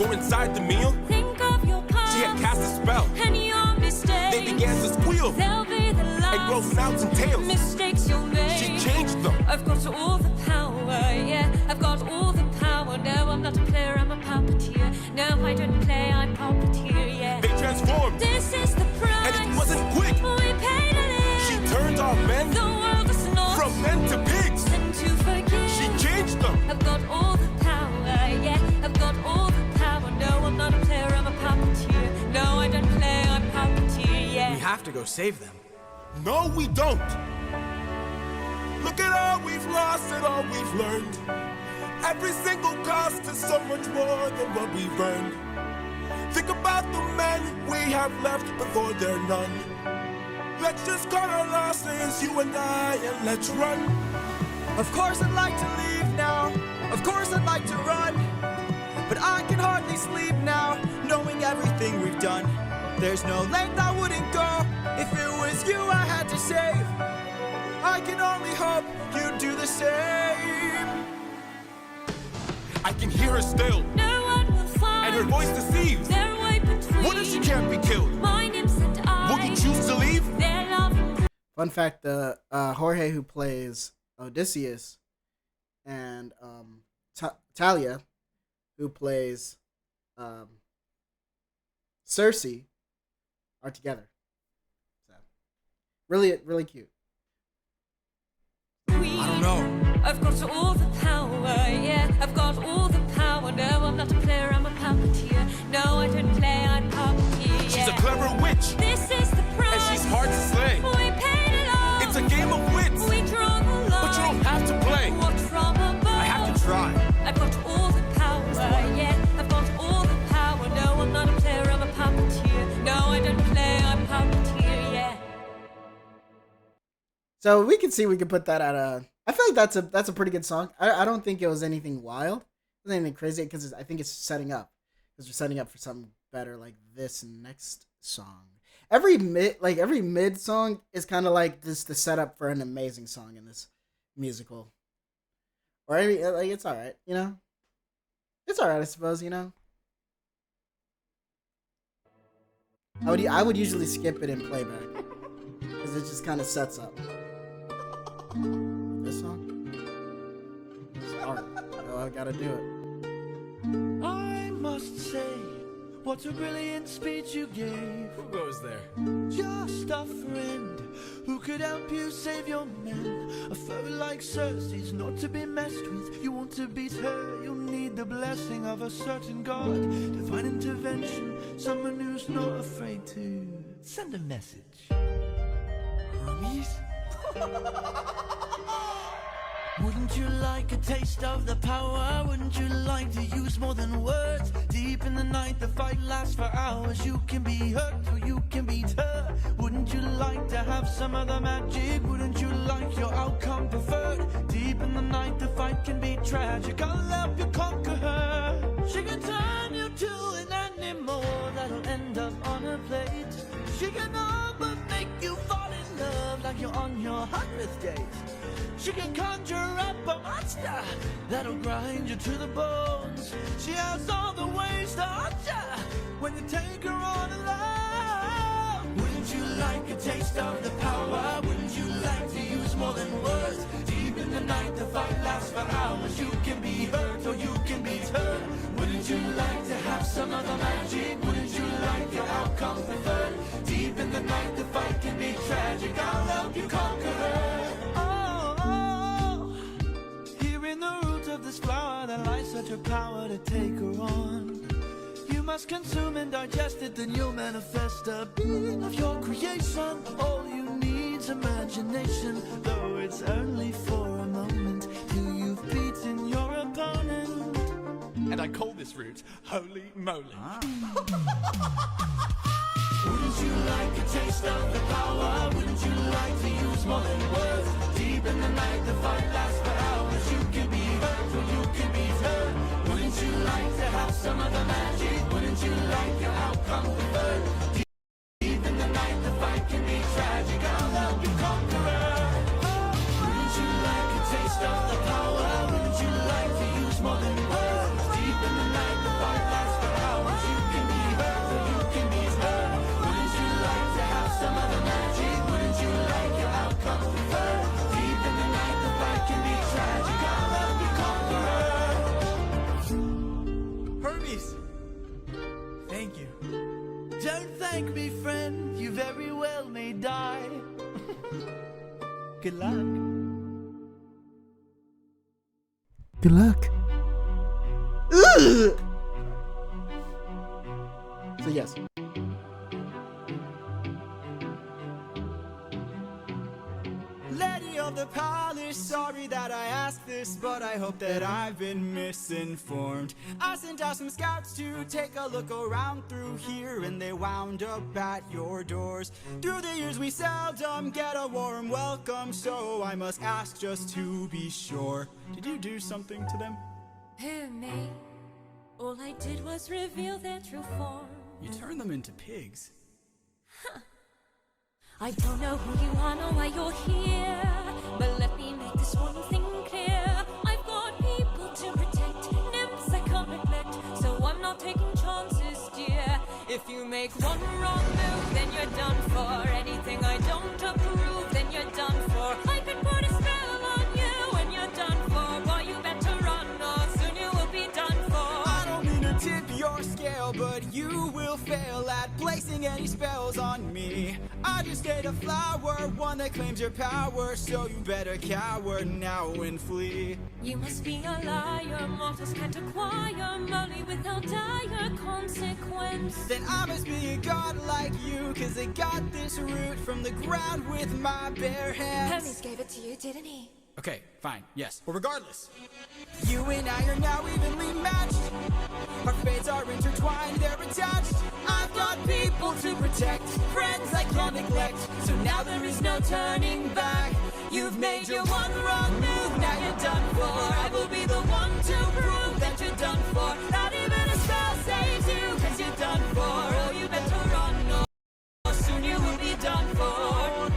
For inside the meal, Think of your past. she had cast a spell. And your mistakes. They began to squeal They'll be the last. and grow snouts and tails. Mistakes you'll make. She changed them. I've got all the power, yeah. I've got all the power. No, I'm not a player, I'm a puppeteer. No, I don't play, I'm puppeteer, yeah. They transformed, This is the price. and it wasn't quick. We paid a live. She turned our men The world is not from men to pigs. and to forgive. She changed them. I've got all the power, yeah. I've got all the power. No, I'm not a player, I'm a puppeteer. No, I don't play, I'm puppeteer, yeah. We have to go save them. No, we don't. Look at all we've lost and all we've learned. Every single cost is so much more than what we've earned. Think about the men we have left before they're none. Let's just cut our losses, you and I, and let's run. Of course I'd like to leave now. Of course I'd like to run. But I can hardly sleep now, knowing everything we've done. There's no length I wouldn't go if it was you I had to save. I can only hope you'd do the same. I can hear her still, No one will find and her voice deceives. their way between. What if she can't be killed? My name's and I. Would you choose to leave? Their love. Fun fact: the Jorge who plays Odysseus and Talia, who plays Cersei, are together. So really, really cute. I don't know. I've got all the power, yeah. I've got all the power. No, I'm not a player, I'm a puppeteer. No, I don't play, I'm puppeteer. She's a clever witch, This is the price. and she's hard to slay. We paid it all. It's a game of wits, We draw the line. but you don't have to play. Watch from above. I have to try. I've got all the power, yeah. I've got all the power. No, I'm not a player, I'm a puppeteer. No, I don't play, I'm puppeteer, yeah. So we can see we can put that at a. I feel like that's a pretty good song. I don't think it was anything wild, it was anything crazy, because I think it's setting up, because we're setting up for something better like this next song. Every mid song is kind of like this, the setup for an amazing song in this musical. Or like it's all right, you know. It's all right, I suppose, you know. I would usually skip it in playback because it just kind of sets up. This song? It's hard. Oh, I gotta do it. I must say, what a brilliant speech you gave. Who goes there? Just a friend who could help you save your men. A foe like Cersei's not to be messed with. You want to beat her, you'll need the blessing of a certain god. Divine intervention, someone who's not afraid to send a message. Hermes? Wouldn't you like a taste of the power? Wouldn't you like to use more than words? Deep in the night, the fight lasts for hours. You can be hurt or you can beat her. Wouldn't you like to have some other magic? Wouldn't you like your outcome preferred? Deep in the night, the fight can be tragic. I'll help you conquer her. She can turn you to an animal that'll end up on a plate. She can all but make you fall in love like you're on your 100th date. She can conjure up a monster that'll grind you to the bones. She has all the ways to hurt ya when you take her on alone. Wouldn't you like a taste of the power? Wouldn't you like to use more than words? Deep in the night, the fight lasts for hours. You can be hurt or you can be turned. Wouldn't you like to have some other magic? Wouldn't outcome preferred. Deep in the night, the fight can be tragic. I'll help you conquer her. Oh, here in the roots of this flower, there lies such a power to take her on. You must consume and digest it, then you'll manifest a being of your creation. All you need's imagination, though it's only for a moment, till you've beaten your opponent. And I call this route Holy Moly. Wouldn't you like a taste of the power? Wouldn't you like to use more than words? Deep in the night, the fight lasts for hours. You can be hurt or you can be hurt. Wouldn't you like to have some of the magic? Wouldn't you like your outcome preferred? Deep in the night, the fight can be tragic. I'll help you conquer her. Wouldn't you like a taste of the power? Wouldn't you like to use more than words? Deep in the night, the fight lasts for hours. You can be hurt or you can be hurt. Wouldn't you like to have some of the magic? Wouldn't you like your outcome preferred? Deep in the night, the fight can be tragic. I'll help you conquer her. Hermes, thank you. Don't thank me, friend. You very well may die. Good luck. Good luck. Ugh! So yes. Lady of the palace, sorry that I asked this, but I hope that I've been misinformed. I sent out some scouts to take a look around through here, and they wound up at your doors. Through the years we seldom get a warm welcome, so I must ask just to be sure. Did you do something to them? Who, me? All I did was reveal their true form. You turned them into pigs. I don't know who you are nor why you're here, but let me make this one thing clear. I've got people to protect, nymphs I can't neglect, so I'm not taking chances, dear. If you make one wrong move, then you're done for. Anything I don't approve, then you're done for. I could put a spell on you and you're done for. Boy, you better run or soon you will be done for. I don't mean to tip your scale, but you will fail at placing any spells on me. I just ate a flower, one that claims your power, so you better cower now and flee. You must be a liar, mortals can't acquire money without dire consequence. Then I must be a god like you, cause I got this root from the ground with my bare hands. Hermes gave it to you, didn't he? Okay, fine, yes. Well, regardless, you and I are now evenly matched. Our fates are intertwined, they're attached. I've got people to protect, friends I can't neglect. So now there is no turning back. You've made your one wrong move, now you're done for. I will be the one to prove that you're done for. Not even a spell saves you, cause you're done for. Oh, you better run, or soon you will be done for.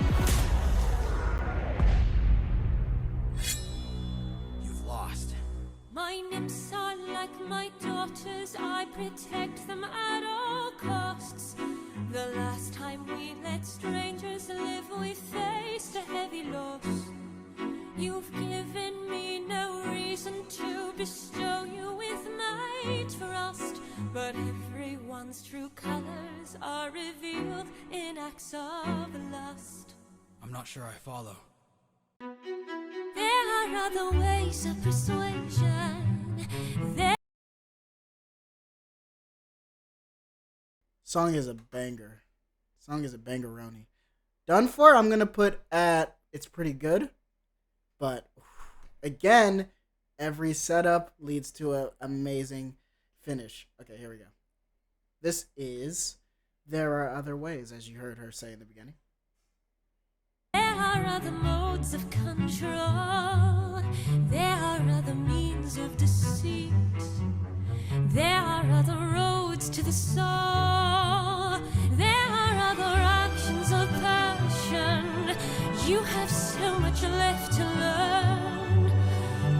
My nymphs are like my daughters, I protect them at all costs. The last time we let strangers live, we faced a heavy loss. You've given me no reason to bestow you with my trust, but everyone's true colors are revealed in acts of lust. I'm not sure I follow. There are other ways of persuasion. Song is a banger. Song is a bangeroni. Done for, I'm gonna put at it's pretty good, but again, every setup leads to an amazing finish. Okay, here we go. This is There Are Other Ways, as you heard her say in the beginning. There are other modes of control. There are other means of deceit. There are other roads to the soul. There are other actions of passion. You have so much left to learn.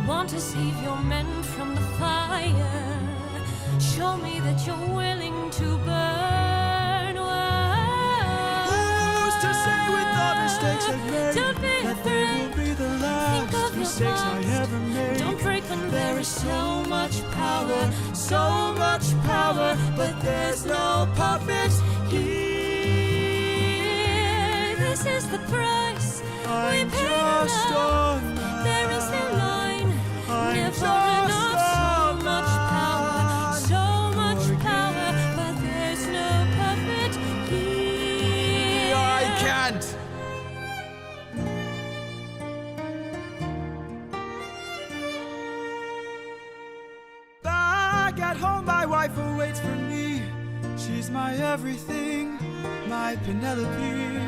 Want to save your men from the fire? Show me that you're willing to burn. Who's to say with all mistakes I've made Don't be that they will be the last mistakes I ever made? Don't break when There is so much power, but there's no puppets Here, this is the price we pay now. There is no line, never enough. So much power, but there's no perfect here. I can't. Back at home, my wife awaits for me. She's my everything, my Penelope.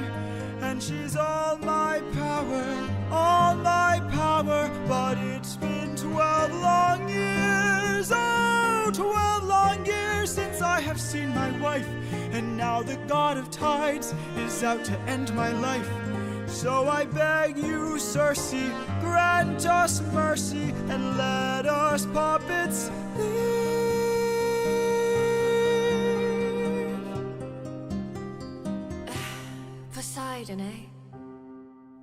And she's all my power, all my power. But it's been 12 long years, oh, 12 long years since I have seen my wife. And now the god of tides is out to end my life. So I beg you, Circe, grant us mercy and let us puppets leave. Poseidon, eh?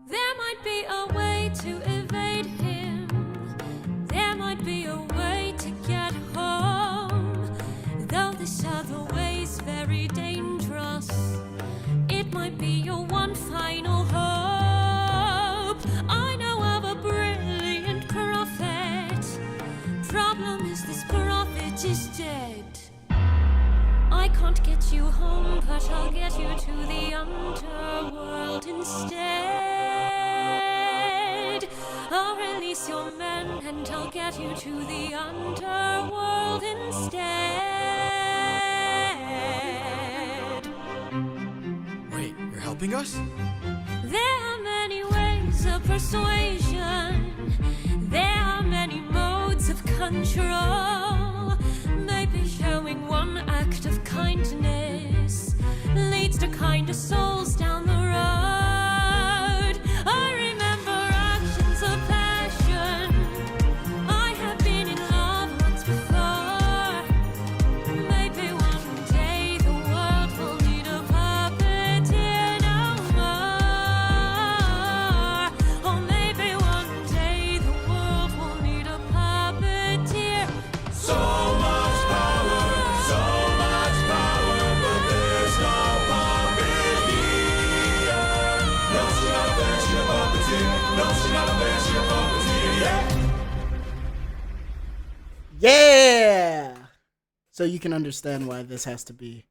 There might be a way to evade him. There might be a way to get home. Though this other way's very dangerous, it might be your one final hope. I know of a brilliant prophet. Problem is this prophet is dead. I can't get you home, but I'll get you to the underworld instead. I'll release your men and I'll get you to the underworld instead. Wait, you're helping us? There are many ways of persuasion. There are many modes of control. Maybe showing one act of kindness leads to kinder souls down the road. I remember actions of passion. I have been in love once before. Maybe one day the world will need a puppeteer no more. Or maybe one day the world will need a puppeteer. So much power, but there's no puppet here. No, she's not a bear, she's a puppeteer. No, she's not a bear, she's a puppeteer, yeah. Yeah! So you can understand why this has to be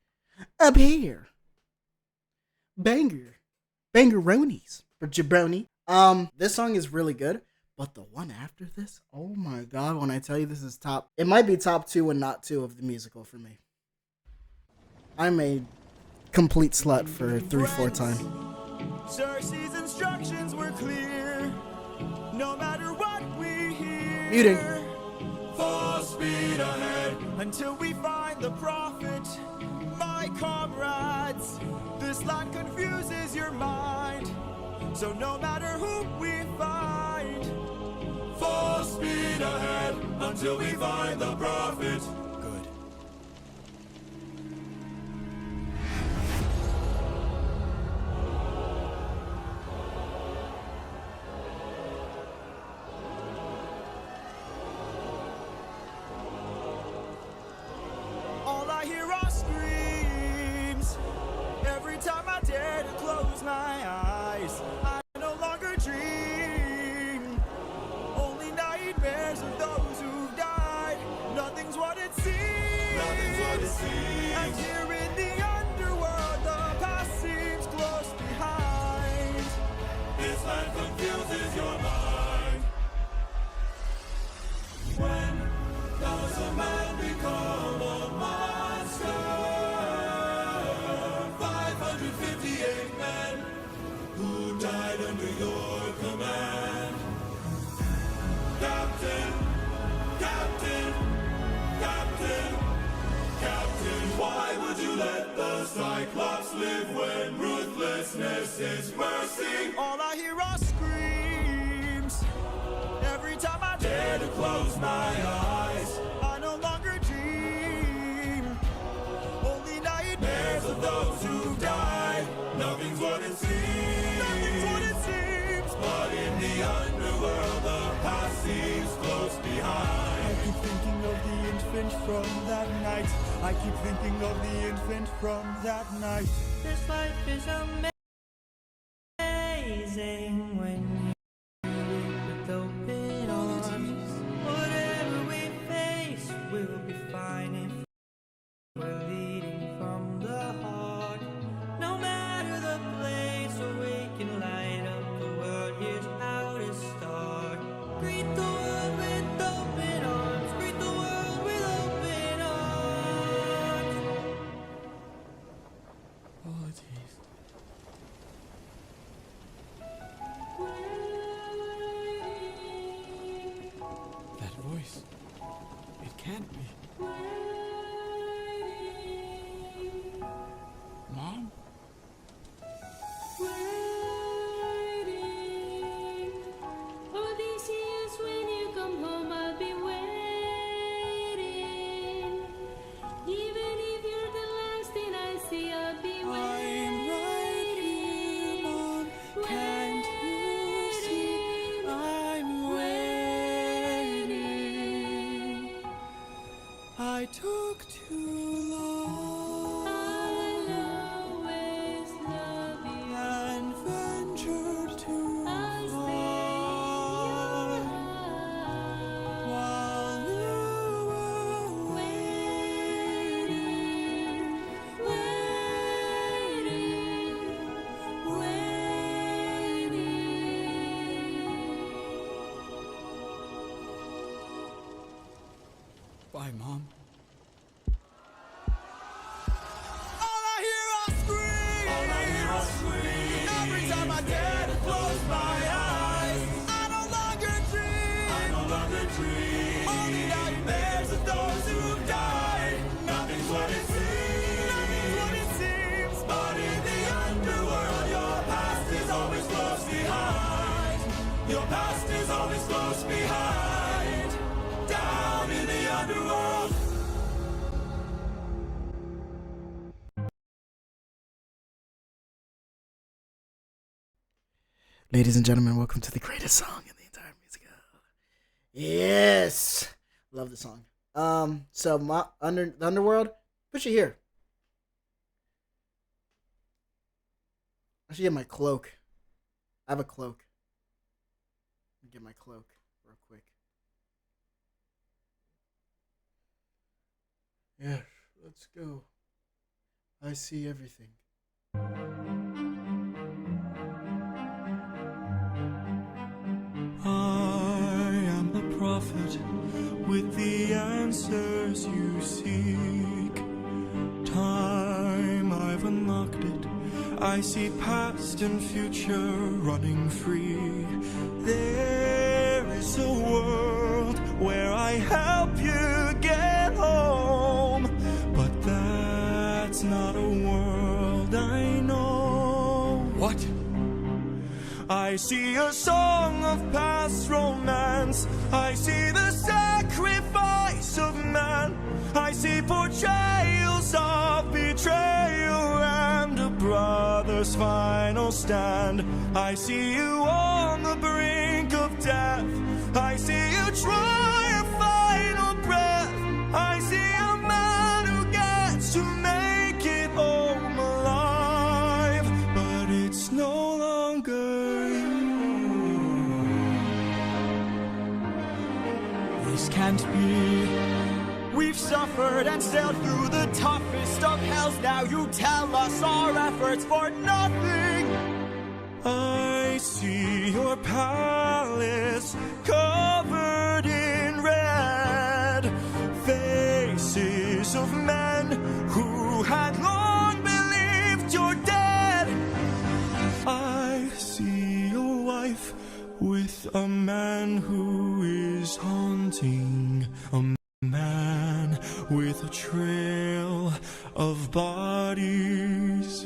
up here. Banger. Bangeronies for jabroni. This song is really good, but the one after this, oh my god, when I tell you this is top, it might be top 2 and not 2 of the musical for me. I'm a complete slut for 3/4 time. Circe's instructions were clear. No matter what we hear, Muting. full speed ahead until we find the prophet. My comrades, this land confuses your mind. So no matter who we find, full speed ahead until we find the prophet. Good. All I hear are screams. Every time I dare to close my eyes, I no longer dream. Only nightmares of those who've died. Nothing's what it seems. Nothing's what it seems. And here in the underworld, the past seems close behind. This land confuses your mind. When does a man become a monster? 558 men who died under your command. Captain, Captain, Captain, Captain, why would you let the Cyclops live when ruthlessness is mercy? All I hear are screams. Every time I dare to close my eyes, I no longer dream. Only nightmares of those who died. Nothing's what it seems. Nothing's what it seems. But in the underworld, the past seems close behind. I keep thinking of the infant infant from that night. I keep thinking of the infant from that night. This life is amazing when you live with open arms. Whatever we face will be fine if we're leading from the heart. No matter the place, or we can light up the world. Here's how to start. Greet the world with open arms. Greet the world with open arms. Apologies. That voice. It can't be. Mom? Odysseus, when you come home, I'll be waiting. Even if you're the last thing I see, I'll be I'm waiting. right here, Mom. Can't you see? I'm waiting. I took too long I'll always love you. and ventured too I'll stay far while you were waiting, waiting. Bye, Mom. All I hear are screams. Every time I dare to close my eyes, I no longer dream. Only nightmares of those who've died. Nothing's what it seems. But in the underworld, your past is always close behind. Your past is always close behind. Down in the underworld. Ladies and gentlemen, welcome to the greatest song in the entire music. Yes, love the song. So my the underworld, push it here. I should get my cloak. I have a cloak. Let me get my cloak real quick. Yes, let's go. I see everything. I am the prophet with the answers you seek. Time, I've unlocked it. I see past and future running free. There is a world where I help you get home, but that's not a world I know. What? I see a song of past romance. I see the sacrifice of man. I see portrayals of betrayal and a brother's final stand. I see you on the brink of death. I see you try a final breath. I see a man who gets to make it home alive, but it's no longer you. This can't be. We've suffered and sailed through the toughest of hells. Now you tell us our efforts for nothing. I see your palace covered in red, faces of men who had long believed you're dead. I see your wife with a man who is haunting, a man with a trail of bodies.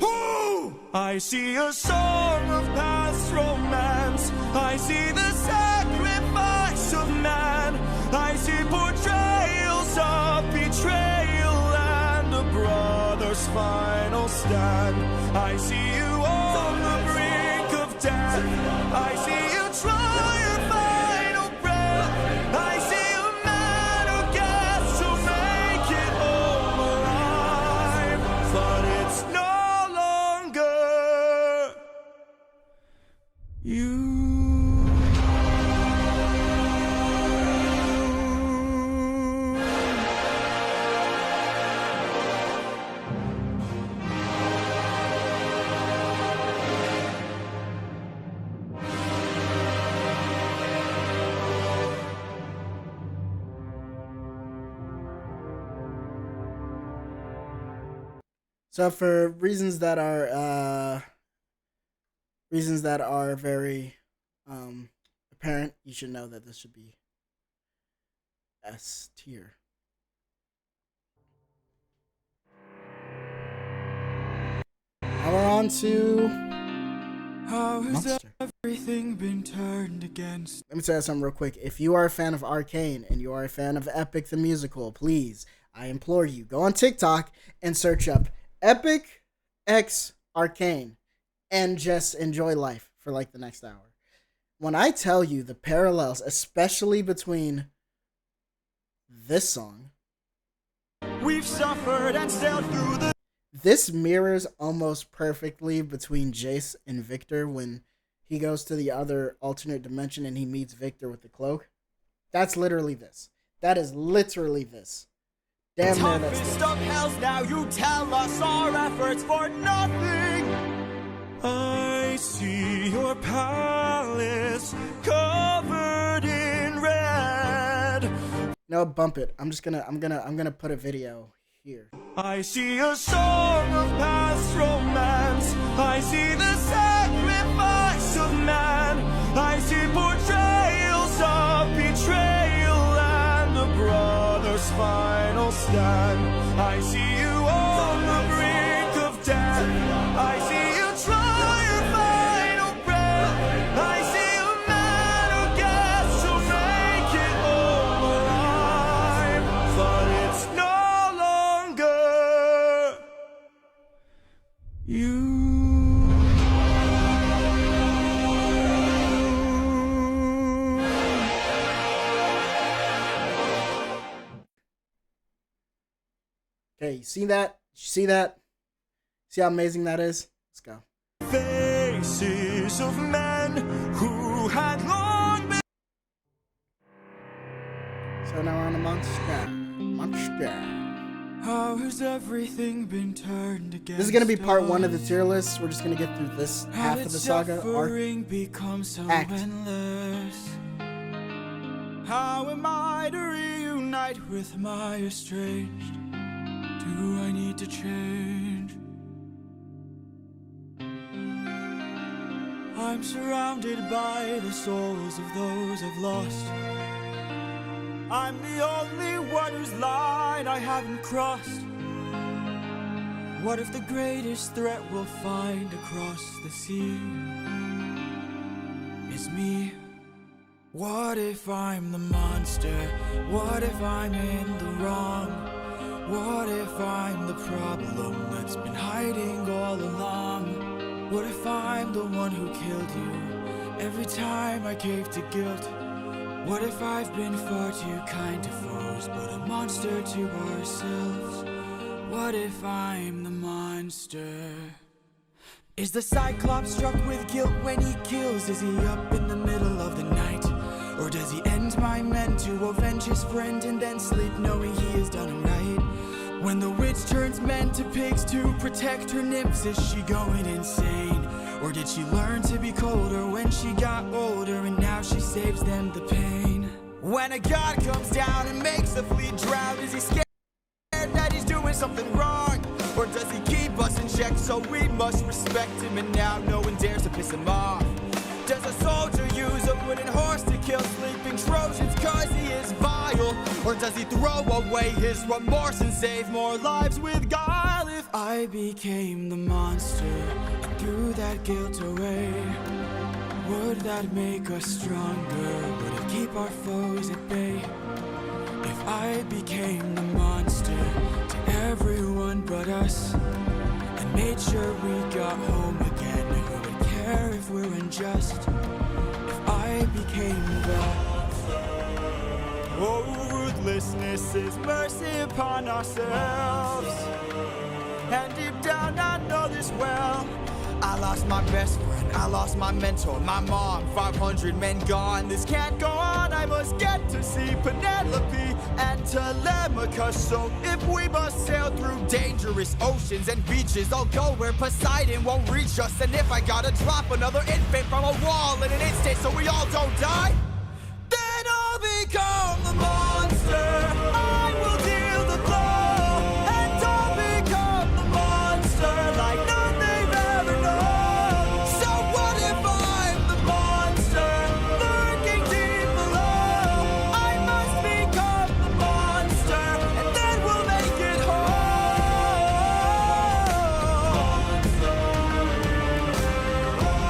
I see a song of past romance. I see the sacrifice of man. I see portrayals of betrayal and a brother's final stand. I see you on the brink of death. I see you try a final breath. I see a man who gets to make So for reasons that are very apparent, you should know that this should be S tier. Now we're on to How has Monster. everything been turned against? Let me tell you something real quick. If you are a fan of Arcane and you are a fan of Epic the Musical, please, I implore you, go on TikTok and search up Epic X Arcane and just enjoy life for like the next hour. When I tell you the parallels, especially between this song, We've suffered and sailed through the this mirrors almost perfectly between Jace and Victor when he goes to the other alternate dimension and he meets Victor with the cloak. That's literally this. That is literally this. Damn near that's toughest this. of hells. Now you tell us our efforts for nothing. I see your palace covered in red. No, bump it. I'm gonna put a video here. I see a song of past romance. I see the sacrifice of man. I see portrayals of betrayal and a brother's final stand. I see you on the brink of death. I see you try your final breath. I see a man who gets to make it all alive, but it's no longer you. Okay, you see that? You see that? See how amazing that is? Let's go. Faces of men who had long been. So now we're on the monster. Monster. How has everything been turned against? This is gonna be part 1 of the tier list. We're just gonna get through this half of the saga. Becomes so Act. endless. How am I to reunite with my estranged? Do I need to change? I'm surrounded by the souls of those I've lost. I'm the only one whose line I haven't crossed. What if the greatest threat we'll find across the sea is me? What if I'm the monster? What if I'm in the wrong? What if I'm the problem that's been hiding all along? What if I'm the one who killed you every time I cave to guilt? What if I've been far too kind to foes, but a monster to ourselves? What if I'm the monster? Is the Cyclops struck with guilt when he kills? Is he up in the middle of the night? Or does he end my men to avenge his friend and then sleep knowing he has done him right? When the witch turns men to pigs to protect her nymphs, is she going insane? Or did she learn to be colder when she got older and now she saves them the pain? When a god comes down and makes a fleet drown, is he scared that he's doing something wrong? Or does he keep us in check so we must respect him and now no one dares to piss him off? Does a soldier use a wooden horse to kill sleeping Trojans cause he is vile? Or does he throw away his remorse and save more lives with guile? If I became the monster and threw that guilt away, would that make us stronger? Would it keep our foes at bay? If I became the monster to everyone but us and made sure we got home again, who would care if we're unjust? If I became the oh, ruthlessness is mercy upon ourselves. And deep down I know this well. I lost my best friend, I lost my mentor, my mom, 500 men gone. This can't go on, I must get to see Penelope and Telemachus. So if we must sail through dangerous oceans and beaches, I'll go where Poseidon won't reach us. And if I gotta drop another infant from a wall in an instant so we all don't die, then I'll become the monster. I will deal the blow, and I'll become the monster like none they've ever known. So what if I'm the monster lurking deep below? I must become the monster, and then we'll make it home.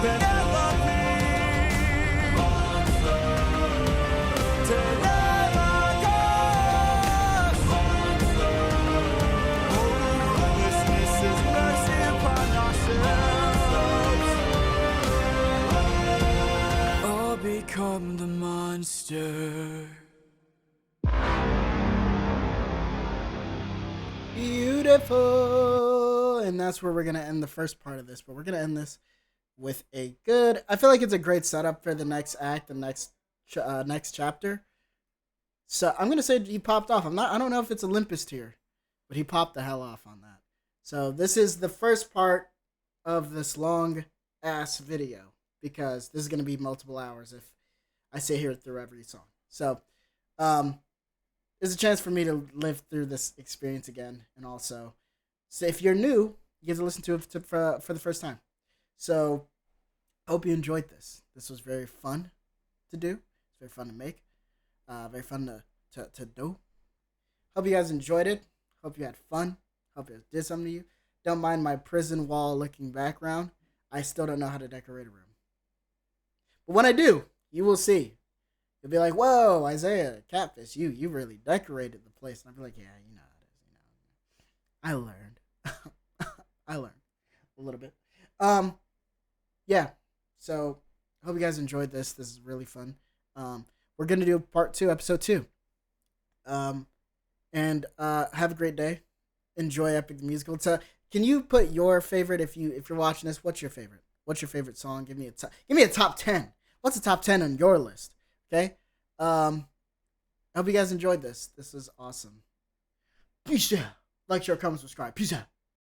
Penelope, Telemachus. Hopelessness is mercy upon ourselves. Or become the monster. Beautiful. And that's where we're going to end the first part of this. But we're going to end this with a good... I feel like it's a great setup for the next act, the next chapter. So I'm going to say he popped off. I don't know if it's Olympus tier, but he popped the hell off on that. So this is the first part of this long ass video, because this is going to be multiple hours if I sit here through every song. So, there's a chance for me to live through this experience again. And also, so if you're new, you get to listen to it for the first time. So, I hope you enjoyed this. This was very fun to do. It's very fun to make. Very fun to do. Hope you guys enjoyed it. Hope you had fun. Hope it did something to you. Don't mind my prison wall looking background. I still don't know how to decorate a room. But when I do, you will see. You'll be like, whoa, Isaiah, Catfish, you really decorated the place. And I'll be like, yeah, you know how it is. I learned. I learned a little bit. Yeah. So, I hope you guys enjoyed this. This is really fun. We're going to do part 2, episode 2. And have a great day. Enjoy Epic the Musical. So, can you put your favorite, if you're watching this, what's your favorite? What's your favorite song? Give me a top 10. What's the top 10 on your list? Okay? I hope you guys enjoyed this. This is awesome. Peace out. Like, share, comment, subscribe. Peace out.